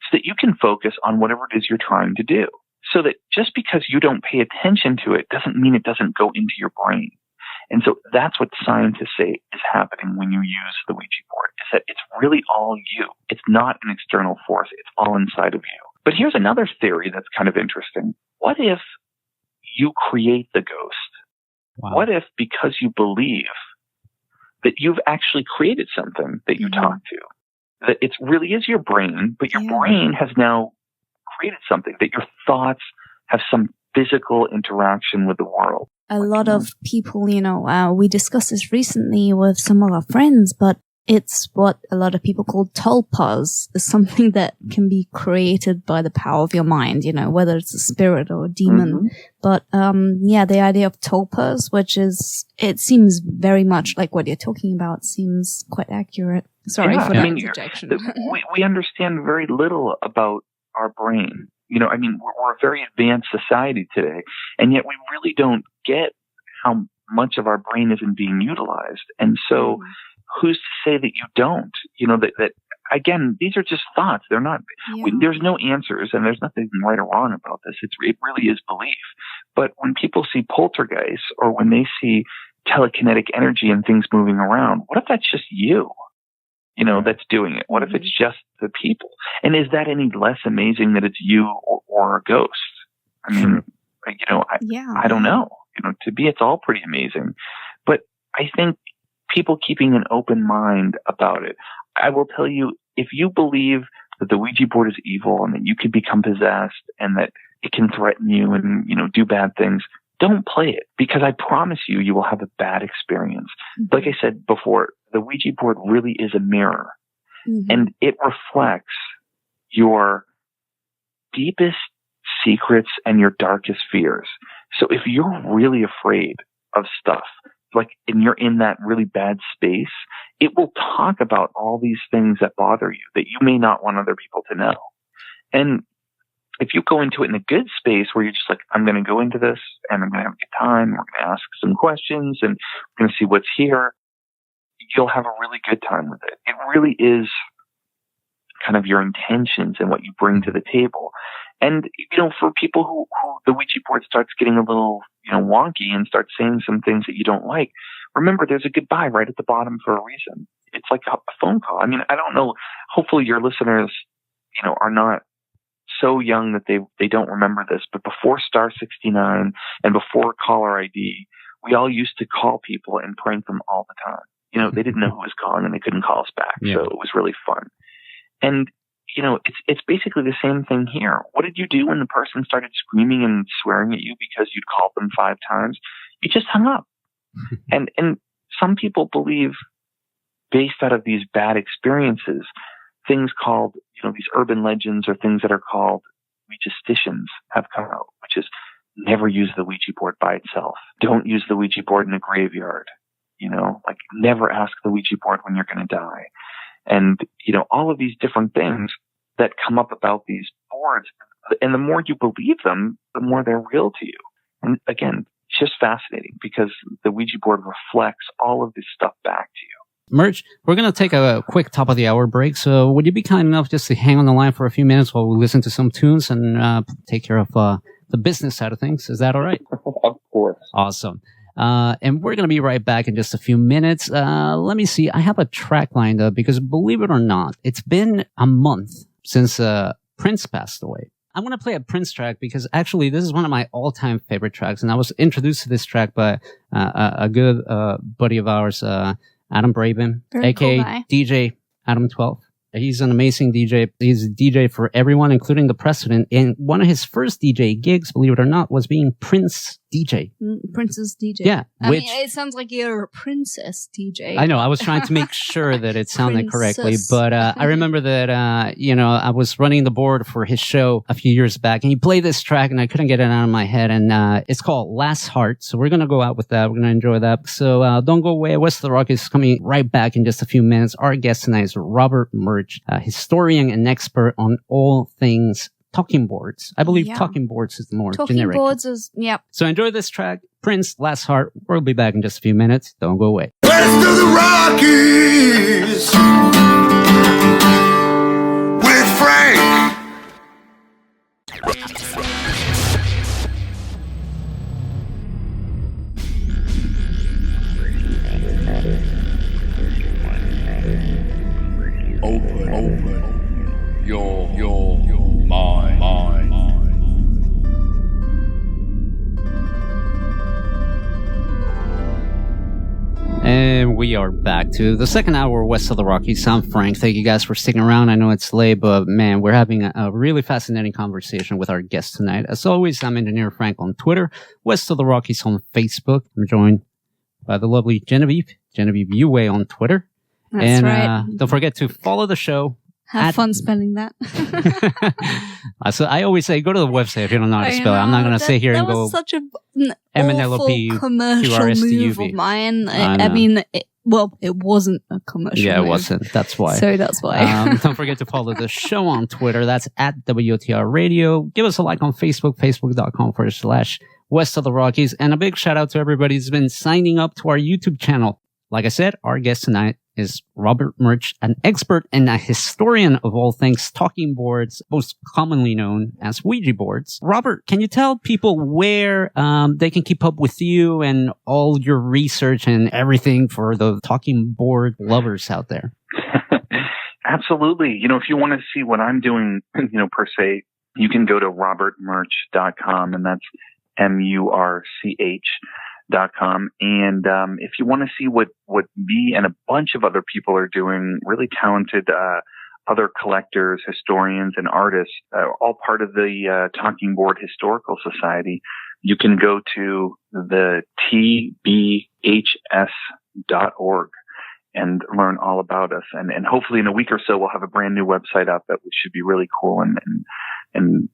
S6: so that you can focus on whatever it is you're trying to do. So that just because you don't pay attention to it doesn't mean it doesn't go into your brain. And so that's what scientists say is happening when you use the Ouija board, is that it's really all you. It's not an external force. It's all inside of you. But here's another theory that's kind of interesting. What if you create the ghost? Wow. What if, because you believe that you've actually created something that you talk to, that it really is your brain, but your brain has now created something, that your thoughts have some physical interaction with the world?
S5: A lot of people, we discussed this recently with some of our friends, but it's what a lot of people call tulpas, is something that can be created by the power of your mind, whether it's a spirit or a demon. But, the idea of tulpas, which is, it seems very much like what you're talking about, seems quite accurate. Sorry for that interjection.
S6: We understand very little about our brain. We're a very advanced society today, and yet we really don't get how much of our brain isn't being utilized. And so who's to say that you don't? That again, these are just thoughts. They're not, there's no answers, and there's nothing right or wrong about this. It really is belief. But when people see poltergeists, or when they see telekinetic energy and things moving around, what if that's just you? That's doing it? What if it's just the people? And is that any less amazing that it's you or a ghost? I mean, I don't know. To me, it's all pretty amazing. But I think people keeping an open mind about it. I will tell you, if you believe that the Ouija board is evil and that you could become possessed and that it can threaten you and, do bad things, don't play it, because I promise you will have a bad experience. Like I said before, the Ouija board really is a mirror,
S5: Mhm.
S6: and it reflects your deepest secrets and your darkest fears. So if you're really afraid of stuff, like, and you're in that really bad space, it will talk about all these things that bother you that you may not want other people to know. And if you go into it in a good space where you're just like, I'm going to go into this and I'm going to have a good time, we're going to ask some questions and we're going to see what's here, you'll have a really good time with it. It really is kind of your intentions and what you bring to the table. And, for people who the Ouija board starts getting a little, wonky and starts saying some things that you don't like, remember there's a goodbye right at the bottom for a reason. It's like a phone call. I mean, I don't know. Hopefully your listeners, are not so young that they don't remember this, but before Star 69 and before caller ID, we all used to call people and prank them all the time. They didn't know who was calling and they couldn't call us back.
S4: Yeah.
S6: So it was really fun. And, it's basically the same thing here. What did you do when the person started screaming and swearing at you because you'd called them 5 times? You just hung up. And some people believe, based out of these bad experiences, things called, these urban legends or things that are called Ouijastitions have come out, which is never use the Ouija board by itself. Don't use the Ouija board in a graveyard. Never ask the Ouija board when you're going to die. And, all of these different things that come up about these boards. And the more you believe them, the more they're real to you. And again, it's just fascinating because the Ouija board reflects all of this stuff back to you.
S4: Murch, we're going to take a quick top of the hour break. So would you be kind enough just to hang on the line for a few minutes while we listen to some tunes and take care of the business side of things? Is that all right?
S6: Of course.
S4: Awesome. And we're going to be right back in just a few minutes. Let me see. I have a track lined up because, believe it or not, it's been a month since Prince passed away. I want to play a Prince track because actually this is one of my all-time favorite tracks. And I was introduced to this track by a good buddy of ours, Adam Braben,
S5: Very
S4: aka
S5: cool guy.
S4: DJ Adam 12. He's an amazing DJ. He's a DJ for everyone, including the president. And one of his first DJ gigs, believe it or not, was being Prince DJ.
S5: Princess DJ.
S4: Yeah.
S5: I mean, it sounds like you're a princess DJ.
S4: I know. I was trying to make sure that it sounded correctly.
S5: Princess.
S4: But I remember that, I was running the board for his show a few years back. And he played this track and I couldn't get it out of my head. And it's called Last Heart. So we're going to go out with that. We're going to enjoy that. So don't go away. West of the Rockies is coming right back in just a few minutes. Our guest tonight is Robert Murch, a historian and expert on all things talking boards. I believe talking boards is the more
S5: Talking
S4: generic.
S5: boards is, yep.
S4: So enjoy this track, Prince, Last Heart. We'll be back in just a few minutes. Don't go away.
S7: West of the Rockies with Frank.
S3: Open your mind.
S4: And we are back to the second hour west of the Rockies. I'm Frank. Thank you guys for sticking around. I know it's late, but man, we're having a really fascinating conversation with our guest tonight. As always, I'm Engineer Frank on Twitter, West of the Rockies on Facebook. I'm joined by the lovely Genevieve Uway on Twitter.
S5: That's right.
S4: Don't forget to follow the show.
S5: Have fun spelling that.
S4: So I always say, go to the website if you don't know how to spell it. I'm not going to sit here and go.
S5: That was such an awful
S4: MNLP
S5: commercial move of mine. I mean, it wasn't a commercial
S4: Yeah, it
S5: move.
S4: wasn't. That's why.
S5: So that's why.
S4: Don't forget to follow the show on Twitter. That's at WTR Radio. Give us a like on Facebook, facebook.com/West of the Rockies. And a big shout out to everybody who's been signing up to our YouTube channel. Like I said, our guest tonight is Robert Murch, an expert and a historian of all things talking boards, most commonly known as Ouija boards. Robert, can you tell people where they can keep up with you and all your research and everything for the talking board lovers out there?
S6: Absolutely. If you want to see what I'm doing, per se, you can go to robertmurch.com, and that's MURCH.com. And if you want to see what me and a bunch of other people are doing, really talented other collectors, historians, and artists, all part of the Talking Board Historical Society, you can go to the tbhs.org. and learn all about us. And hopefully in a week or so, we'll have a brand new website up that should be really cool and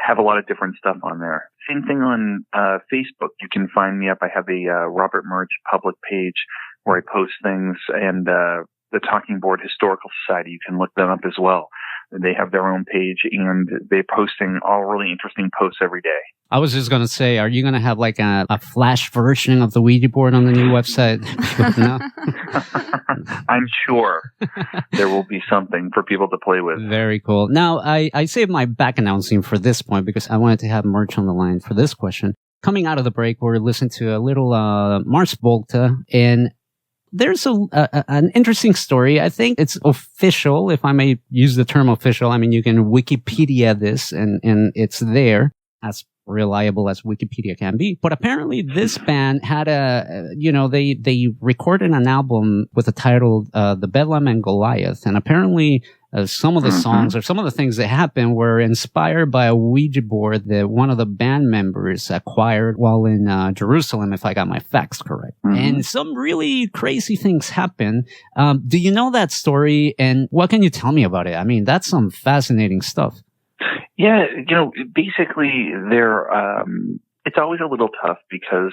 S6: have a lot of different stuff on there. Same thing on Facebook. You can find me up. I have a Robert Murch public page where I post things, and the Talking Board Historical Society. You can look them up as well. They have their own page, and they're posting all really interesting posts every day.
S4: I was just going to say, are you going to have like a flash version of the Ouija board on the new website? No?
S6: I'm sure there will be something for people to play with.
S4: Very cool. Now, I saved my back announcing for this point because I wanted to have Murch on the line for this question. Coming out of the break, we're listening to a little Mars Volta, and there's an interesting story. I think it's official, if I may use the term official. I mean, you can Wikipedia this, and it's there, as reliable as Wikipedia can be. But apparently this band had they recorded an album with the title The Bedlam and Goliath. And apparently some of the songs or some of the things that happened were inspired by a Ouija board that one of the band members acquired while in Jerusalem, if I got my facts correct. And some really crazy things happen. Do you know that story? And what can you tell me about it? I mean, that's some fascinating stuff.
S6: Yeah, basically it's always a little tough because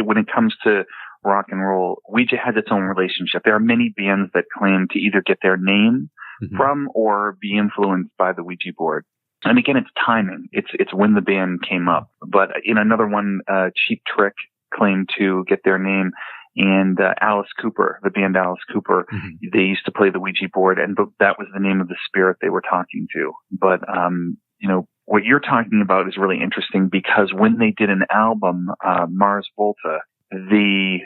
S6: when it comes to rock and roll, Ouija has its own relationship. There are many bands that claim to either get their name from or be influenced by the Ouija board. And again, it's timing. It's when the band came up. But in another one, Cheap Trick claimed to get their name. And Alice Cooper, the band Alice Cooper, they used to play the Ouija board, and that was the name of the spirit they were talking to. But what you're talking about is really interesting because when they did an album, Mars Volta, the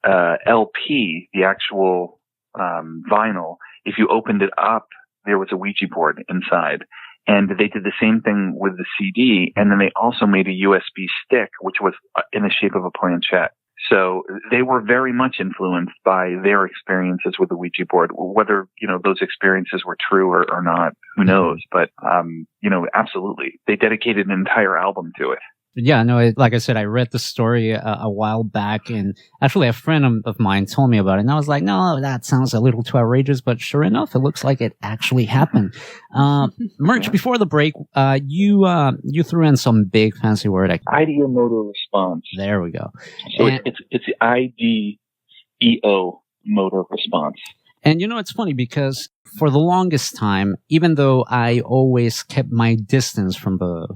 S6: LP, the actual vinyl, if you opened it up, there was a Ouija board inside. And they did the same thing with the CD, and then they also made a USB stick, which was in the shape of a planchette. So they were very much influenced by their experiences with the Ouija board. Whether, those experiences were true or not, who knows? But, absolutely. They dedicated an entire album to it.
S4: Yeah, no, like I said, I read the story a while back, and actually a friend of mine told me about it, and I was like, no, that sounds a little too outrageous, but sure enough, it looks like it actually happened. Murch, before the break, you threw in some big fancy word.
S6: Ideomotor response.
S4: There we go.
S6: So it's the IDEO motor response.
S4: And it's funny because for the longest time, even though I always kept my distance from the,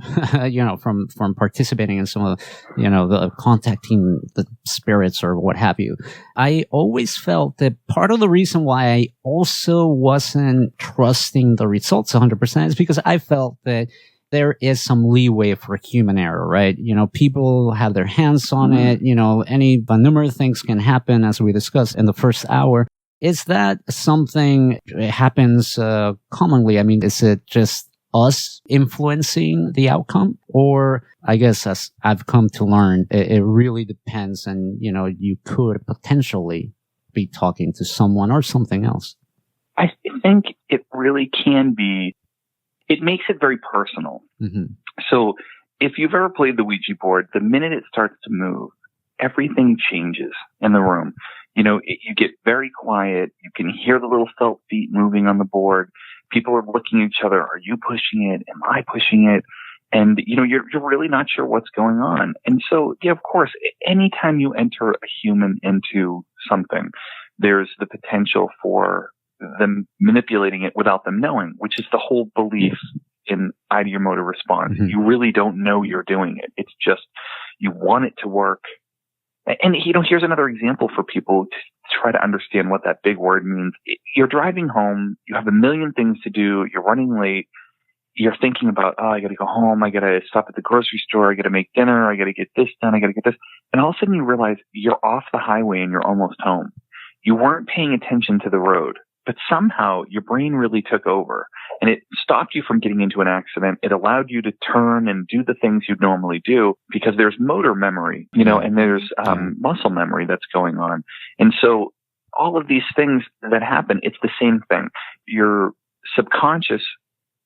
S4: from participating in some of the, the contacting the spirits or what have you, I always felt that part of the reason why I also wasn't trusting the results 100% is because I felt that there is some leeway for human error, right? People have their hands on it. A number of things can happen, as we discussed in the first hour. Is that something that happens commonly? I mean, is it just us influencing the outcome? Or I guess, as I've come to learn, it really depends, and, you could potentially be talking to someone or something else.
S6: I think it really can be. It makes it very personal. So if you've ever played the Ouija board, the minute it starts to move, everything changes in the room. You get very quiet. You can hear the little felt feet moving on the board. People are looking at each other. Are you pushing it? Am I pushing it? And, you're really not sure what's going on. And so, yeah, of course, anytime you enter a human into something, there's the potential for them manipulating it without them knowing, which is the whole belief in ideomotor response. You really don't know you're doing it. It's just, you want it to work. And, here's another example for people to try to understand what that big word means. You're driving home. You have a million things to do. You're running late. You're thinking about, I got to go home. I got to stop at the grocery store. I got to make dinner. I got to get this done. I got to get this. And all of a sudden you realize you're off the highway and you're almost home. You weren't paying attention to the road, but somehow your brain really took over and it stopped you from getting into an accident. It allowed you to turn and do the things you'd normally do because there's motor memory, and there's muscle memory that's going on. And so all of these things that happen, it's the same thing. Your subconscious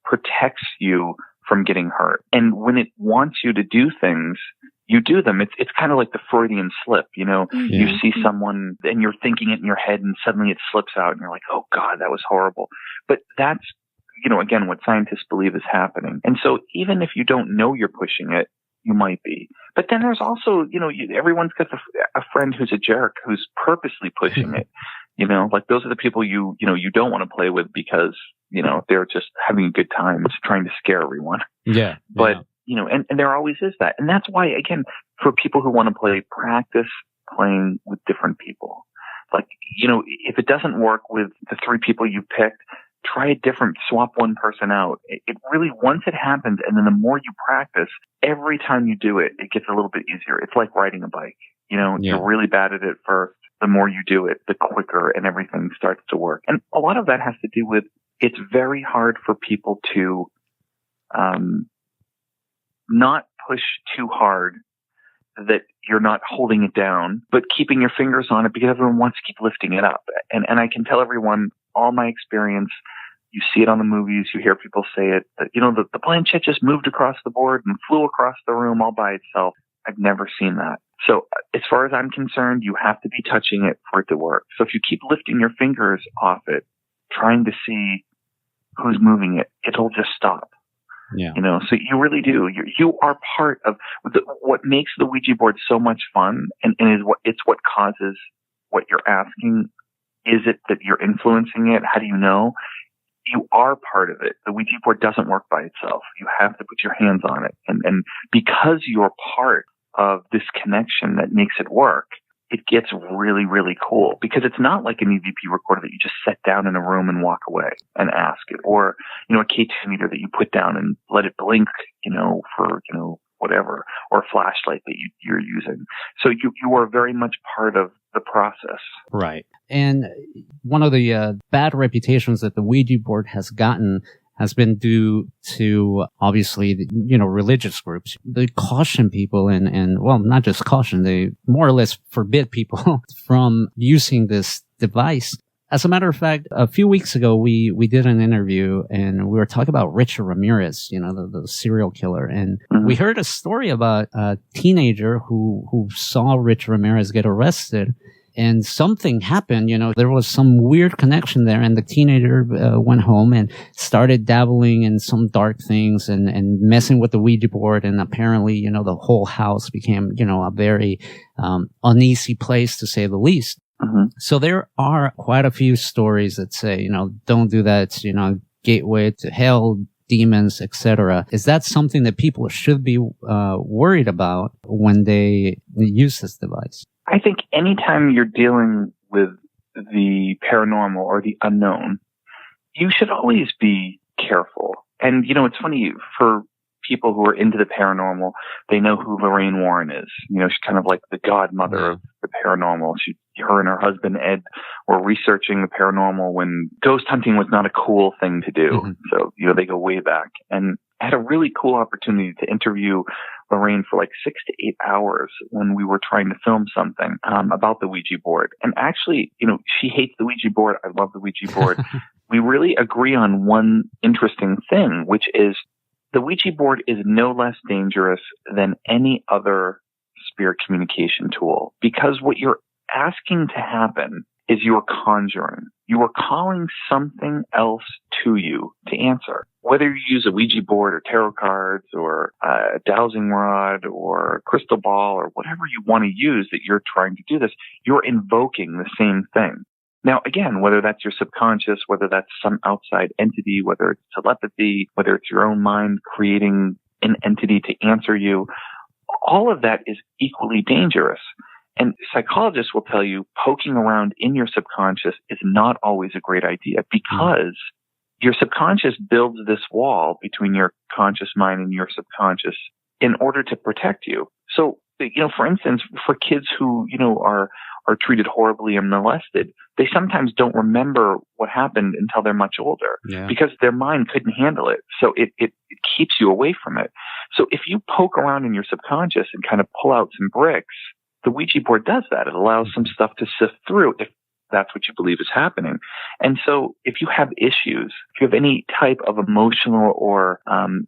S6: protects you from getting hurt. And when it wants you to do things, you do them. It's kind of like the Freudian slip, you know.
S5: Mm-hmm.
S6: You see someone and you're thinking it in your head and suddenly it slips out and you're like, oh God, that was horrible. But that's, you know, again, what scientists believe is happening. And so even if you don't know you're pushing it, you might be. But then there's also, you know, everyone's got a friend who's a jerk who's purposely pushing it. You know, like those are the people you don't want to play with because, you know, they're just having a good time, just trying to scare everyone.
S4: Yeah.
S6: But, you know, and there always is that. And that's why, again, for people who want to play, practice playing with different people. Like, you know, if it doesn't work with the 3 people you picked, try a different, swap one person out. It really, once it happens, and then the more you practice, every time you do it, it gets a little bit easier. It's like riding a bike. You know, you're really bad at it first. The more you do it, the quicker and everything starts to work. And a lot of that has to do with, it's very hard for people to not push too hard that you're not holding it down, but keeping your fingers on it because everyone wants to keep lifting it up. And I can tell everyone, all my experience, you see it on the movies, you hear people say it, that, you know, the planchette just moved across the board and flew across the room all by itself. I've never seen that. So as far as I'm concerned, you have to be touching it for it to work. So if you keep lifting your fingers off it, trying to see who's moving it, it'll just stop.
S4: Yeah.
S6: You know, so you really do. You are part of what makes the Ouija board so much fun, and is what causes what you're asking. Is it that you're influencing it? How do you know? You are part of it. The Ouija board doesn't work by itself. You have to put your hands on it, and because you're part of this connection that makes it work, it gets really, really cool, because it's not like an EVP recorder that you just set down in a room and walk away and ask it, or, you know, a K2 meter that you put down and let it blink, you know, for, you know, whatever, or a flashlight that you're using. So you are very much part of the process.
S4: Right. And one of the bad reputations that the Ouija board has gotten has been due to, obviously, you know, religious groups. They caution people and well, not just caution, they more or less forbid people from using this device. As a matter of fact, a few weeks ago, we did an interview and we were talking about Richard Ramirez, you know, the serial killer. And we heard a story about a teenager who saw Richard Ramirez get arrested. And something happened, you know, there was some weird connection there, and the teenager went home and started dabbling in some dark things and messing with the Ouija board. And apparently, you know, the whole house became, you know, a very uneasy place, to say the least.
S6: Mm-hmm.
S4: So there are quite a few stories that say, you know, don't do that, you know, gateway to hell, demons, etc. Is that something that people should be worried about when they use this device?
S6: I think anytime you're dealing with the paranormal or the unknown, you should always be careful. And, you know, it's funny, for people who are into the paranormal, they know who Lorraine Warren is. You know, she's kind of like the godmother of the paranormal. Her and her husband, Ed, were researching the paranormal when ghost hunting was not a cool thing to do. Mm-hmm. So, you know, they go way back. And I had a really cool opportunity to interview Lorraine for like 6 to 8 hours when we were trying to film something about the Ouija board. And actually, you know, she hates the Ouija board. I love the Ouija board. We really agree on one interesting thing, which is the Ouija board is no less dangerous than any other spirit communication tool, because what you're asking to happen is you're conjuring. You are calling something else to you to answer. Whether you use a Ouija board or tarot cards or a dowsing rod or a crystal ball or whatever you want to use that you're trying to do this, you're invoking the same thing. Now, again, whether that's your subconscious, whether that's some outside entity, whether it's telepathy, whether it's your own mind creating an entity to answer you, all of that is equally dangerous. And psychologists will tell you poking around in your subconscious is not always a great idea, because your subconscious builds this wall between your conscious mind and your subconscious in order to protect you. So, you know, for instance, for kids who, you know, are treated horribly and molested, they sometimes don't remember what happened until they're much older, because their mind couldn't handle it. So it keeps you away from it. So if you poke around in your subconscious and kind of pull out some bricks, the Ouija board does that. It allows some stuff to sift through. If that's what you believe is happening. And so if you have issues, if you have any type of emotional or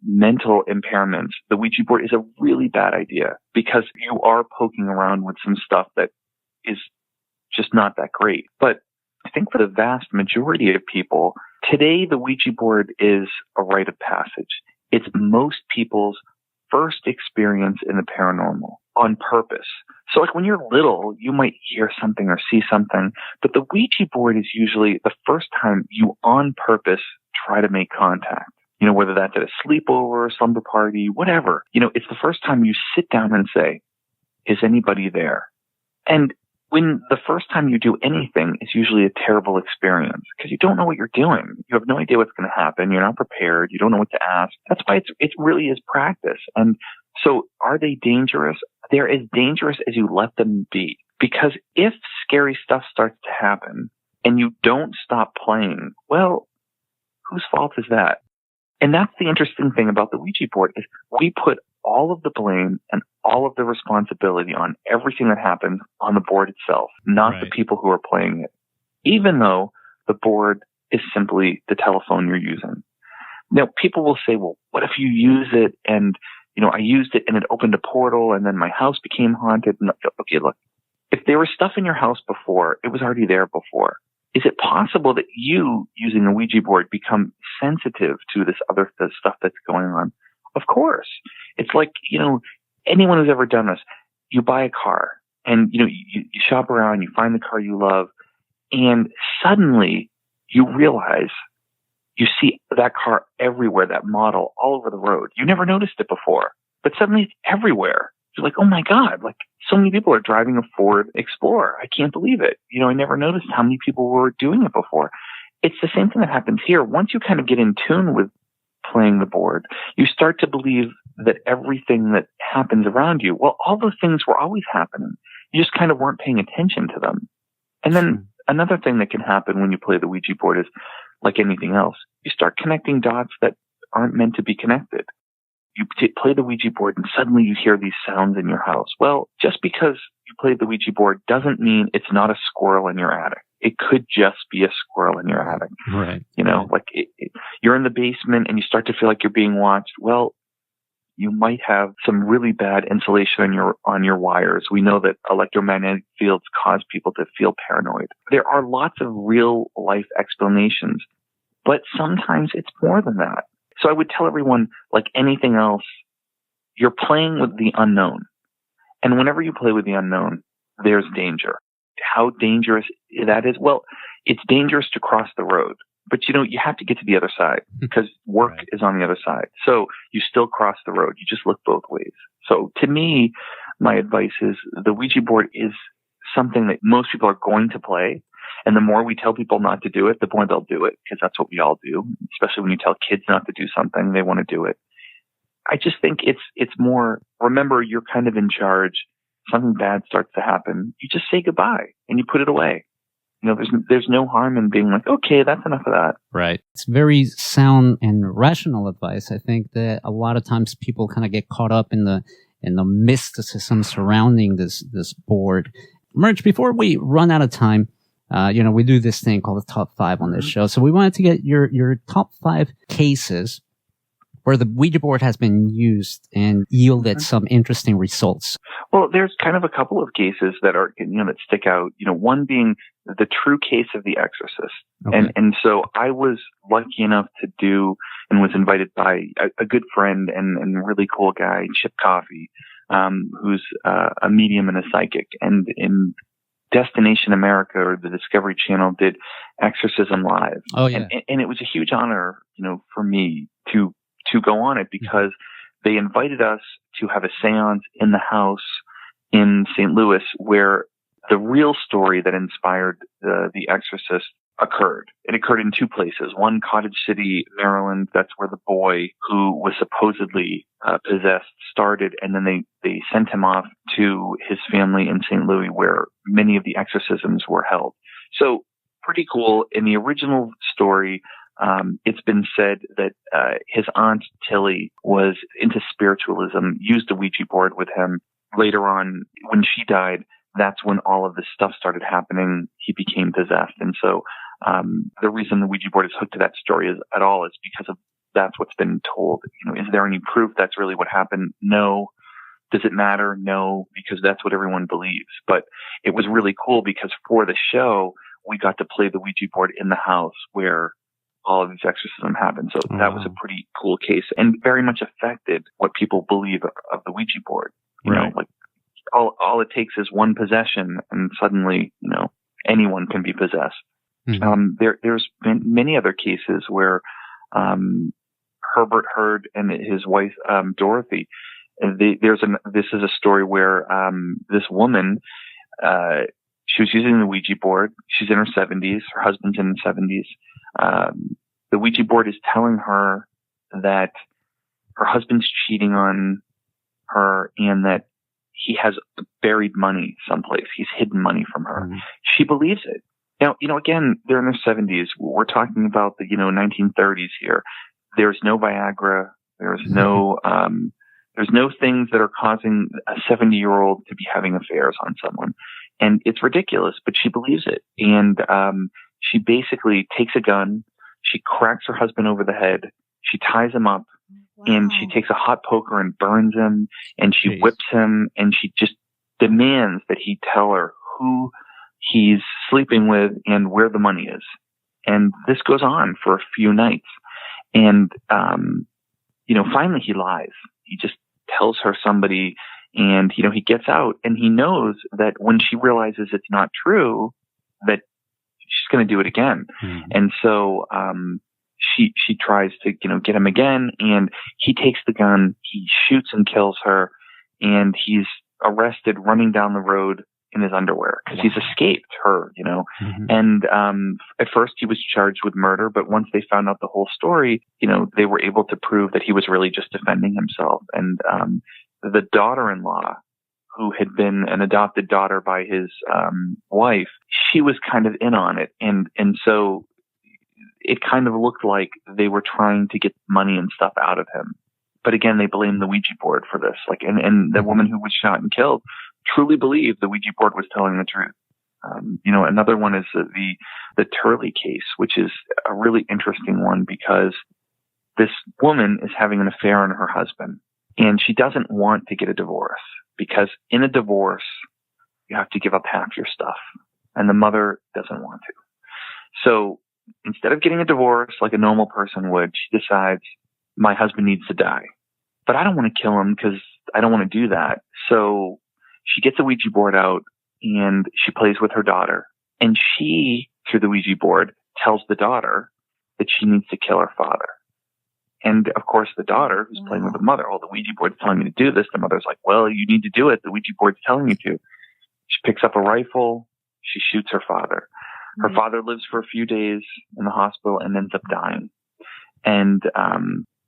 S6: mental impairments, the Ouija board is a really bad idea because you are poking around with some stuff that is just not that great. But I think for the vast majority of people, today the Ouija board is a rite of passage. It's most people's first experience in the paranormal on purpose. So like when you're little, you might hear something or see something, but the Ouija board is usually the first time you on purpose try to make contact. You know, whether that's at a sleepover, slumber party, whatever. You know, it's the first time you sit down and say, is anybody there? And when the first time you do anything, it's usually a terrible experience because you don't know what you're doing. You have no idea what's going to happen. You're not prepared. You don't know what to ask. That's why it really is practice. And so are they dangerous? They're as dangerous as you let them be. Because if scary stuff starts to happen and you don't stop playing, well, whose fault is that? And that's the interesting thing about the Ouija board is we put all of the blame and all of the responsibility on everything that happens on the board itself, not the people who are playing it, even though the board is simply the telephone you're using. Now, people will say, well, what if you use it and, you know, I used it and it opened a portal and then my house became haunted? Okay, look, if there was stuff in your house before, it was already there before. Is it possible that you, using a Ouija board, become sensitive to the stuff that's going on? Of course. It's like, you know, anyone who's ever done this, you buy a car and, you know, you shop around, you find the car you love, and suddenly you realize you see that car everywhere, that model all over the road. You never noticed it before, but suddenly it's everywhere. You're like, oh my God, like so many people are driving a Ford Explorer. I can't believe it. You know, I never noticed how many people were doing it before. It's the same thing that happens here. Once you kind of get in tune with playing the board, you start to believe that everything that happens around you, well, all those things were always happening. You just kind of weren't paying attention to them. And then another thing that can happen when you play the Ouija board is, like anything else, you start connecting dots that aren't meant to be connected. You play the Ouija board and suddenly you hear these sounds in your house. Well, just because you played the Ouija board doesn't mean it's not a squirrel in your attic. It could just be a squirrel in your attic.
S4: Right.
S6: You know, like you're in the basement and you start to feel like you're being watched. Well, you might have some really bad insulation on your wires. We know that electromagnetic fields cause people to feel paranoid. There are lots of real life explanations, but sometimes it's more than that. So I would tell everyone, like anything else, you're playing with the unknown. And whenever you play with the unknown, there's danger. How dangerous that is? Well, it's dangerous to cross the road. But, you know, you have to get to the other side because work is on the other side. So you still cross the road. You just look both ways. So to me, my advice is the Ouija board is something that most people are going to play. And the more we tell people not to do it, the more they'll do it because that's what we all do. Especially when you tell kids not to do something, they want to do it. I just think it's more, remember, you're kind of in charge. Something bad starts to happen. You just say goodbye and you put it away. You know, there's no harm in being like, okay, that's enough of that.
S4: Right. It's very sound and rational advice. I think that a lot of times people kind of get caught up in the mysticism surrounding this board. Murch, before we run out of time, you know, we do this thing called the top 5 on this show. So we wanted to get your top 5 cases where the Ouija board has been used and yielded some interesting results.
S6: Well, there's kind of a couple of cases that are, you know, that stick out. You know, one being the true case of The Exorcist. Okay. And so I was lucky enough to do and was invited by a good friend and really cool guy, Chip Coffey, who's a medium and a psychic. And in Destination America or the Discovery Channel did Exorcism Live.
S4: Oh, yeah.
S6: And it was a huge honor, you know, for me to go on it because they invited us to have a seance in the house in St. Louis where the real story that inspired The Exorcist occurred. It occurred in 2 places. One, Cottage City, Maryland. That's where the boy who was supposedly possessed started. And then they sent him off to his family in St. Louis where many of the exorcisms were held. So pretty cool. In the original story, it's been said that his aunt Tilly was into spiritualism, used a Ouija board with him. Later on, when she died, that's when all of this stuff started happening. He became possessed. And so the reason the Ouija board is hooked to that story is because of that's what's been told. Is there any proof that's really what happened? No. Does it matter? No, because that's what everyone believes. But it was really cool because for the show, we got to play the Ouija board in the house where all of these exorcisms happened. So that was a pretty cool case and very much affected what people believe of the Ouija board. You know, like all it takes is one possession and suddenly, anyone can be possessed. Mm-hmm. There's been many other cases where, Herbert Hurd and his wife, Dorothy, this is a story where, this woman, she was using the Ouija board. She's in her 70s. Her husband's in his 70s. The Ouija board is telling her that her husband's cheating on her and that he has buried money someplace. He's hidden money from her. Mm-hmm. She believes it. Now, again, they're in their 70s. We're talking about the, 1930s here. There's no Viagra. There's no things that are causing a 70-year-old to be having affairs on someone. And it's ridiculous, but she believes it. And she basically takes a gun. She cracks her husband over the head. She ties him up. Wow. And she takes a hot poker and burns him. And she whips him. And she just demands that he tell her who he's sleeping with and where the money is. And this goes on for a few nights. And, finally he lies. He just tells her somebody and, he gets out and he knows that when she realizes it's not true, that she's going to do it again. Mm-hmm. And so, she tries to, get him again and he takes the gun, he shoots and kills her and he's arrested running down the road in his underwear because he's escaped her, Mm-hmm. And at first he was charged with murder, but once they found out the whole story, they were able to prove that he was really just defending himself. And the daughter-in-law, who had been an adopted daughter by his wife, she was kind of in on it, and so it kind of looked like they were trying to get money and stuff out of him. But again, they blamed the Ouija board for this. And the woman who was shot and killed truly believed the Ouija board was telling the truth. Another one is the Turley case, which is a really interesting one because this woman is having an affair on her husband and she doesn't want to get a divorce because in a divorce, you have to give up half your stuff and the mother doesn't want to. So instead of getting a divorce like a normal person would, she decides my husband needs to die, but I don't want to kill him because I don't want to do that. So she gets a Ouija board out and she plays with her daughter. And she, through the Ouija board, tells the daughter that she needs to kill her father. And of course, the daughter, who's playing with the mother, the Ouija board's telling me to do this. The mother's like, well, you need to do it. The Ouija board's telling you to. She picks up a rifle. She shoots her father. Her father lives for a few days in the hospital and ends up dying. And,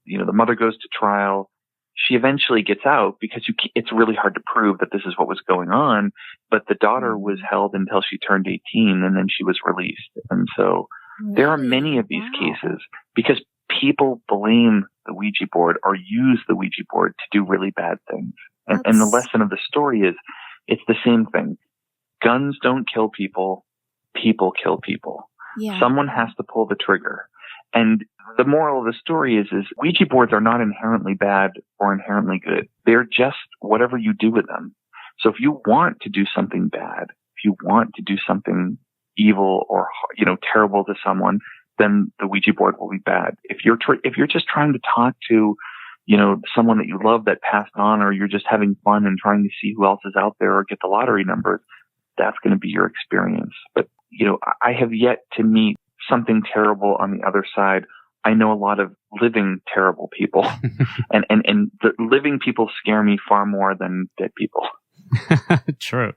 S6: the mother goes to trial. She eventually gets out because it's really hard to prove that this is what was going on. But the daughter was held until she turned 18 and then she was released. And so there are many of these cases because people blame the Ouija board or use the Ouija board to do really bad things. And the lesson of the story is it's the same thing. Guns don't kill people. People kill people. Yeah. Someone has to pull the trigger. And the moral of the story is Ouija boards are not inherently bad or inherently good. They're just whatever you do with them. So if you want to do something bad, if you want to do something evil or, terrible to someone, then the Ouija board will be bad. If you're just trying to talk to, someone that you love that passed on, or you're just having fun and trying to see who else is out there or get the lottery numbers, that's going to be your experience. But, I have yet to meet something terrible on the other side. I know a lot of living terrible people and the living people scare me far more than dead people.
S4: True.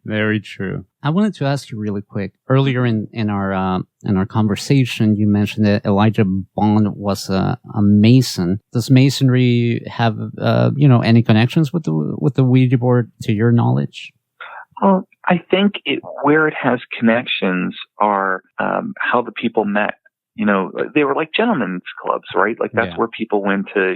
S4: Very true. I wanted to ask you really quick. Earlier in our conversation, you mentioned that Elijah Bond was a Mason. Does Masonry have any connections with the Ouija board to your knowledge?
S6: Well, I think where it has connections are how the people met. They were like gentlemen's clubs, right? Like that's where people went to,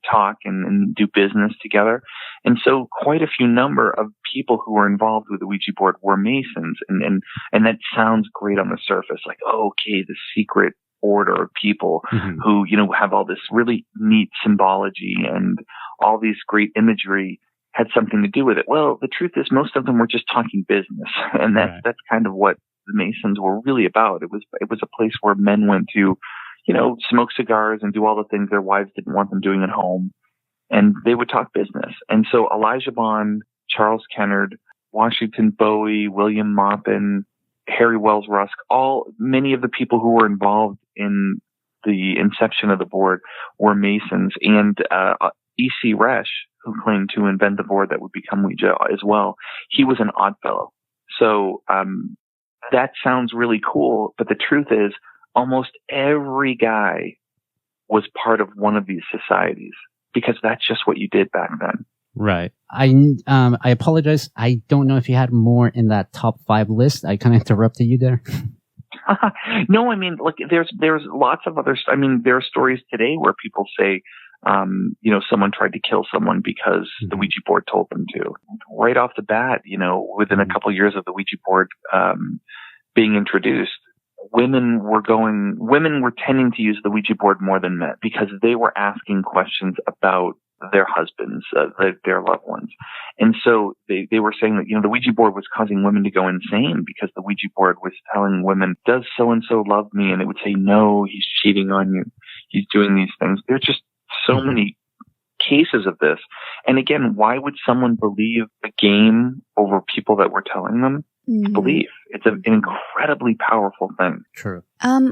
S6: talk and do business together. And so quite a few number of people who were involved with the Ouija board were Masons. And that sounds great on the surface, like, oh, okay, the secret order of people who, have all this really neat symbology and all these great imagery had something to do with it. Well, the truth is most of them were just talking business. And that's kind of what the Masons were really about. It was a place where men went to, smoke cigars and do all the things their wives didn't want them doing at home. And they would talk business. And so Elijah Bond, Charles Kennard, Washington Bowie, William Maupin, Harry Wells Rusk, many of the people who were involved in the inception of the board were Masons. And E.C. Resch, who claimed to invent the board that would become Ouija as well, he was an oddfellow. So that sounds really cool, but the truth is almost every guy was part of one of these societies because that's just what you did back then.
S4: Right. I apologize. I don't know if you had more in that top 5 list. I kind of interrupted you there.
S6: No, I mean, look, there's lots of other. I mean, there are stories today where people say, someone tried to kill someone because the Ouija board told them to. Right off the bat, within a couple of years of the Ouija board being introduced, women were tending to use the Ouija board more than men because they were asking questions about their husbands, their loved ones. And so they were saying that, the Ouija board was causing women to go insane because the Ouija board was telling women, does so-and-so love me? And it would say, no, he's cheating on you. He's doing these things. There's just so many cases of this. And again, why would someone believe a game over people that were telling them? Belief. It's an incredibly powerful thing.
S4: True.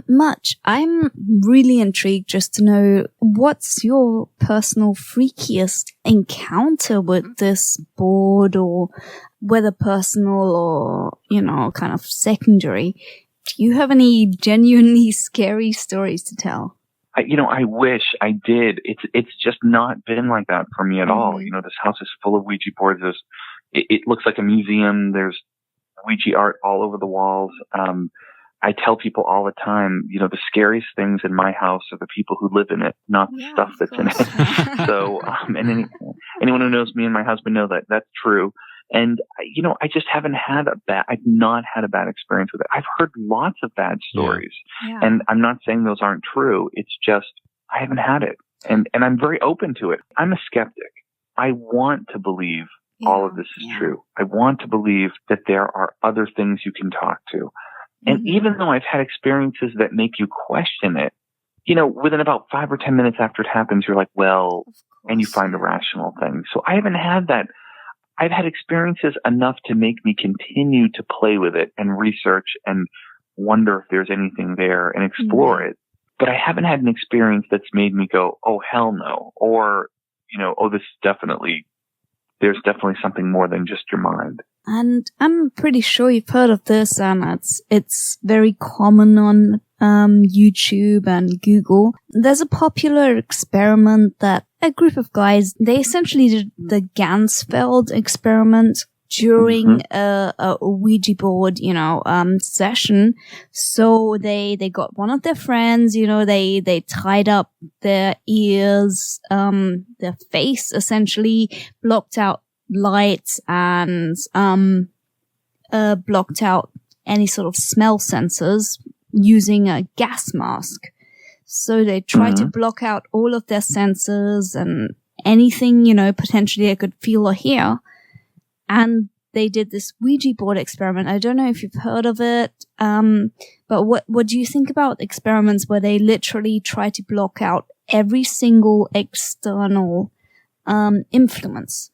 S5: Murch, I'm really intrigued just to know what's your personal freakiest encounter with this board, or whether personal or, kind of secondary. Do you have any genuinely scary stories to tell?
S6: I wish I did. It's just not been like that for me at all. This house is full of Ouija boards. It looks like a museum. There's Ouija art all over the walls. I tell people all the time, the scariest things in my house are the people who live in it, not the stuff that's in it. So, and anyone who knows me and my husband know that that's true. And, I just I've not had a bad experience with it. I've heard lots of bad stories and I'm not saying those aren't true. It's just, I haven't had it. And I'm very open to it. I'm a skeptic. I want to believe all of this is true. I want to believe that there are other things you can talk to. And even though I've had experiences that make you question it, within about 5 or 10 minutes after it happens, you're like, well, and you find a rational thing. So I haven't had that. I've had experiences enough to make me continue to play with it and research and wonder if there's anything there and explore it. But I haven't had an experience that's made me go, oh, hell no. Or, oh, there's definitely something more than just your mind.
S5: And I'm pretty sure you've heard of this, and it's very common on YouTube and Google. There's a popular experiment that a group of guys, they essentially did the Ganzfeld experiment during a Ouija board, session. So they got one of their friends, they tied up their ears, their face essentially, blocked out lights and, blocked out any sort of smell sensors using a gas mask. So they tried to block out all of their sensors and anything, potentially they could feel or hear. And they did this Ouija board experiment. I don't know if you've heard of it, but what do you think about experiments where they literally try to block out every single external influence?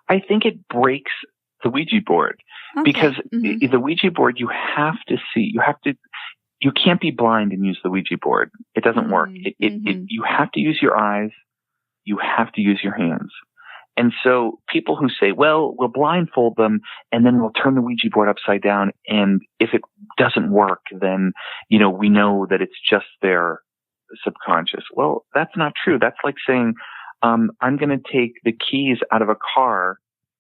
S6: I think it breaks the Ouija board because the Ouija board you can't be blind and use the Ouija board. It doesn't work. You have to use your eyes. You have to use your hands. And so people who say, well, we'll blindfold them and then we'll turn the Ouija board upside down. And if it doesn't work, then, we know that it's just their subconscious. Well, that's not true. That's like saying, I'm going to take the keys out of a car.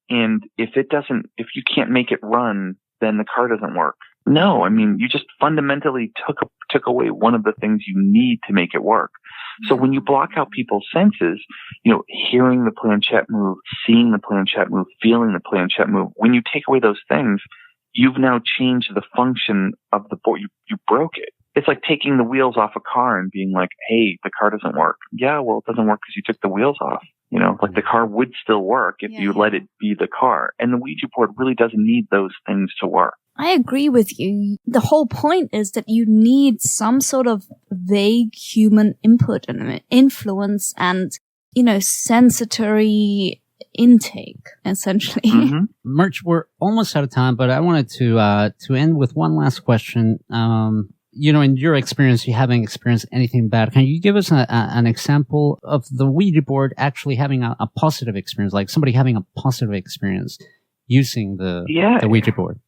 S6: And if you can't make it run, then the car doesn't work. No, I mean, you just fundamentally took away one of the things you need to make it work. So when you block out people's senses, hearing the planchette move, seeing the planchette move, feeling the planchette move, when you take away those things, you've now changed the function of the board. You broke it. It's like taking the wheels off a car and being like, hey, the car doesn't work. Yeah, well, it doesn't work because you took the wheels off. Like the car would still work if you let it be the car. And the Ouija board really doesn't need those things to work.
S5: I agree with you. The whole point is that you need some sort of vague human input and influence and, sensory intake, essentially.
S6: Mm-hmm.
S4: Murch, we're almost out of time, but I wanted to end with one last question. In your experience, you haven't experienced anything bad. Can you give us an example of the Ouija board actually having a positive experience, like somebody having a positive experience using the Ouija board?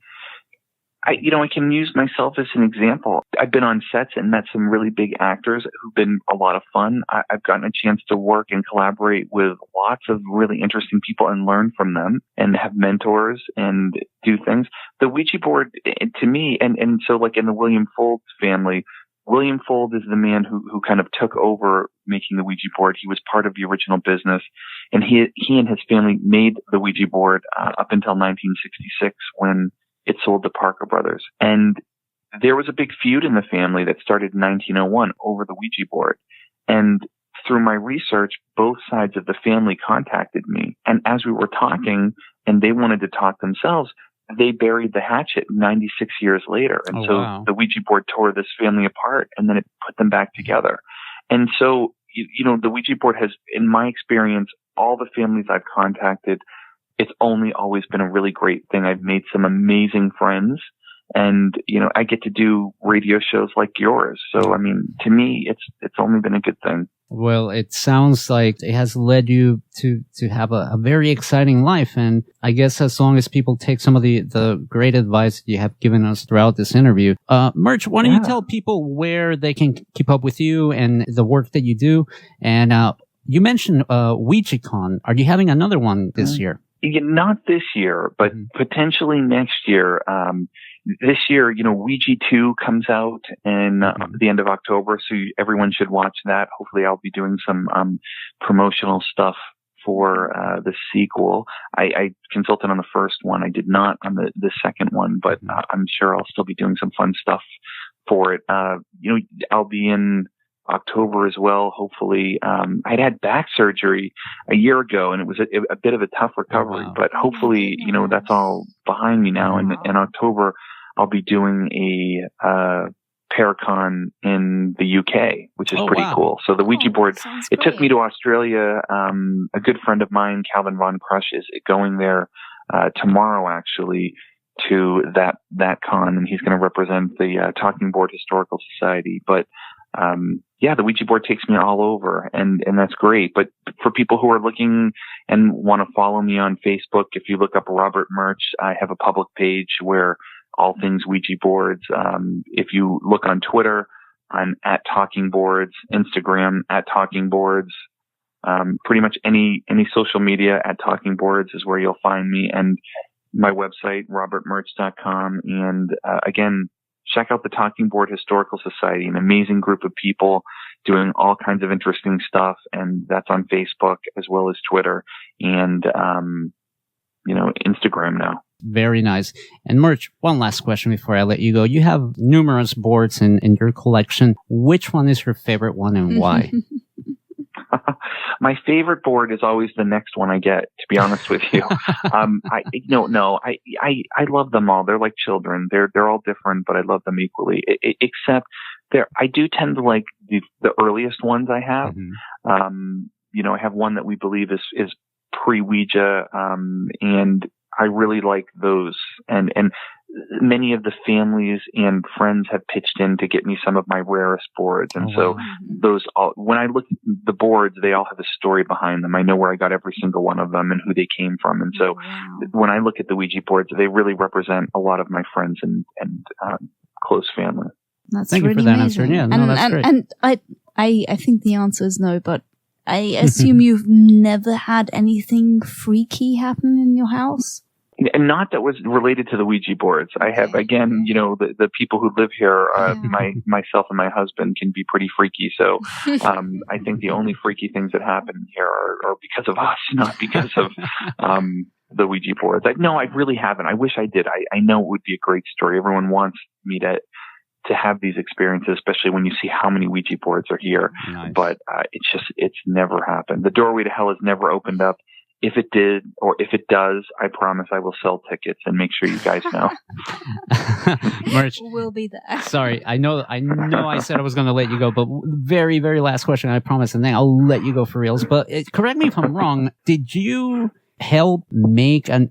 S6: I can use myself as an example. I've been on sets and met some really big actors who've been a lot of fun. I've gotten a chance to work and collaborate with lots of really interesting people and learn from them and have mentors and do things. The Ouija board, to me, and so like in the William Fuld family, William Fuld is the man who kind of took over making the Ouija board. He was part of the original business, and he and his family made the Ouija board up until 1966 when it sold to Parker Brothers. And there was a big feud in the family that started in 1901 over the Ouija board. And through my research, both sides of the family contacted me. And as we were talking, and they wanted to talk themselves, they buried the hatchet 96 years later. And the Ouija board tore this family apart, and then it put them back together. And so, the Ouija board has, in my experience, all the families I've contacted, it's only always been a really great thing. I've made some amazing friends, and, I get to do radio shows like yours. So, to me, it's only been a good thing.
S4: Well, it sounds like it has led you to have a very exciting life. And I guess as long as people take some of the great advice you have given us throughout this interview, Murch, why don't you tell people where they can keep up with you and the work that you do? And, you mentioned, WouijaCon. Are you having another one this year?
S6: Not this year, but potentially next year. This year, Ouija 2 comes out in the end of October, so everyone should watch that. Hopefully I'll be doing some promotional stuff for the sequel. I consulted on the first one. I did not on the second one, but I'm sure I'll still be doing some fun stuff for it. I'll be in October as well, hopefully. I'd had back surgery a year ago, and it was a bit of a tough recovery, but hopefully, that's all behind me now. And in October, I'll be doing a Paracon in the UK, which is pretty cool. So the Ouija board, it took me to Australia. A good friend of mine, Calvin Von Crush, is going there tomorrow, actually, to that con, and he's going to represent the Talking Board Historical Society. But the Ouija board takes me all over, and that's great. But for people who are looking and want to follow me on Facebook, if you look up Robert Murch, I have a public page where all things Ouija boards. If you look on Twitter, I'm at Talking Boards, Instagram at Talking Boards. Pretty much any social media at Talking Boards is where you'll find me, and my website, robertmurch.com. And again, check out the Talking Board Historical Society, an amazing group of people doing all kinds of interesting stuff. And that's on Facebook as well as Twitter and, Instagram now.
S4: Very nice. And Murch, one last question before I let you go. You have numerous boards in your collection. Which one is your favorite one and why?
S6: My favorite board is always the next one I get, to be honest with you. I love them all. They're like children. They're all different, but I love them equally. Except I do tend to like the earliest ones I have. Mm-hmm. I have one that we believe is pre-Ouija, and I really like those. And many of the families and friends have pitched in to get me some of my rarest boards. And those when I look at the boards, they all have a story behind them. I know where I got every single one of them and who they came from. And so when I look at the Ouija boards, they really represent a lot of my friends and close family.
S4: Thank you for that answer. Yeah, that's great.
S5: And I think the answer is no, but I assume you've never had anything freaky happen in your house?
S6: And not that was related to the Ouija boards. I have, again, the people who live here, myself and my husband can be pretty freaky. So, I think the only freaky things that happen here are because of us, not because of, the Ouija boards. No, I really haven't. I wish I did. I know it would be a great story. Everyone wants me to have these experiences, especially when you see how many Ouija boards are here.
S4: Nice.
S6: But, it's never happened. The doorway to hell has never opened up. If it did, or if it does, I promise I will sell tickets and make sure you guys know.
S5: Murch, we'll be there.
S4: Sorry, I know I said I was going to let you go, but very, very last question, I promise, and then I'll let you go for reals. But correct me if I'm wrong, did you help make an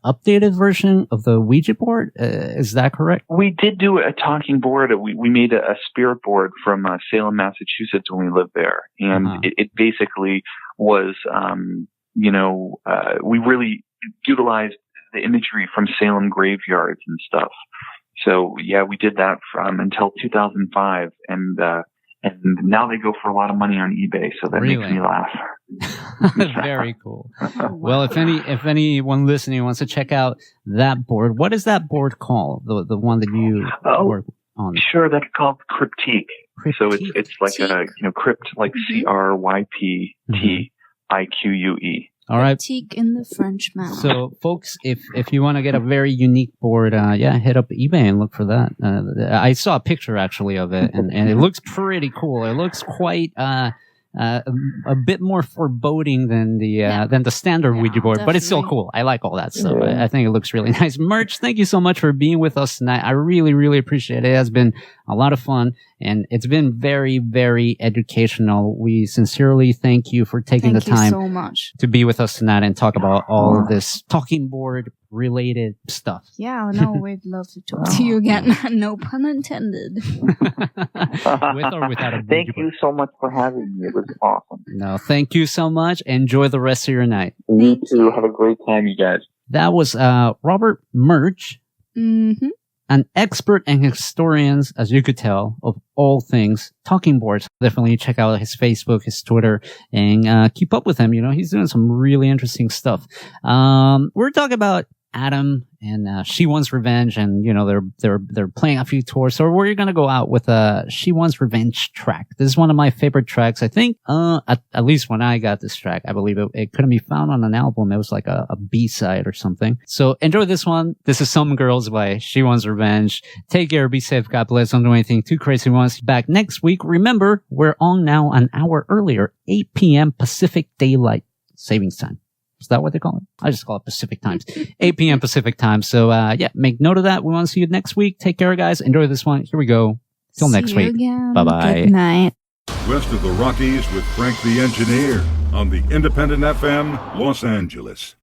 S4: updated version of the Ouija board? Is that correct?
S6: We did do a talking board. We made a spirit board from Salem, Massachusetts when we lived there. And it basically was... we really utilized the imagery from Salem graveyards and stuff. So yeah, we did that until 2005, and now they go for a lot of money on eBay. So that makes me laugh.
S4: Very cool. Well, if anyone listening wants to check out that board, what is that board called? The one that you work on?
S6: Sure, that's called Cryptique. So it's like a crypt, like CRYPT. IQUE.
S4: All right.
S5: Critique in the French manner.
S4: So, folks, if you want to get a very unique board, hit up eBay and look for that. I saw a picture actually of it, and it looks pretty cool. It looks quite a bit more foreboding than the standard Ouija board, but it's still cool. I like all that stuff. I think it looks really nice. Murch, thank you so much for being with us tonight. I really, really appreciate it. It has been a lot of fun, and it's been very, very educational. We sincerely thank you for taking the time
S5: so much
S4: to be with us tonight and talk about all of this talking board related stuff.
S5: Yeah, no, we'd love to talk to you again. No pun intended.
S4: With or without a
S6: Thank you so much for having me. It was awesome.
S4: No, thank you so much. Enjoy the rest of your night.
S6: You too. Have a great time, you guys.
S4: That was Robert Murch, an expert and historian, as you could tell, of all things talking boards. Definitely check out his Facebook, his Twitter, and keep up with him. He's doing some really interesting stuff. We're talking about Adam and She Wants Revenge, and they're playing a few tours. So we're gonna go out with a She Wants Revenge track. This is one of my favorite tracks. I think at least when I got this track, I believe it couldn't be found on an album. It was like a B-side or something. So enjoy this one. This is Some Girls by She Wants Revenge. Take care, be safe, God bless. Don't do anything too crazy. Once back next week. Remember, we're on now an hour earlier, 8 p.m. Pacific Daylight Savings Time. Is that what they call it? I just call it Pacific Times. 8 p.m. Pacific Time. So, make note of that. We want to see you next week. Take care, guys. Enjoy this one. Here we go. Till next week. Bye-bye.
S5: Good night.
S7: West of the Rockies with Frank the Engineer on the Independent FM, Los Angeles.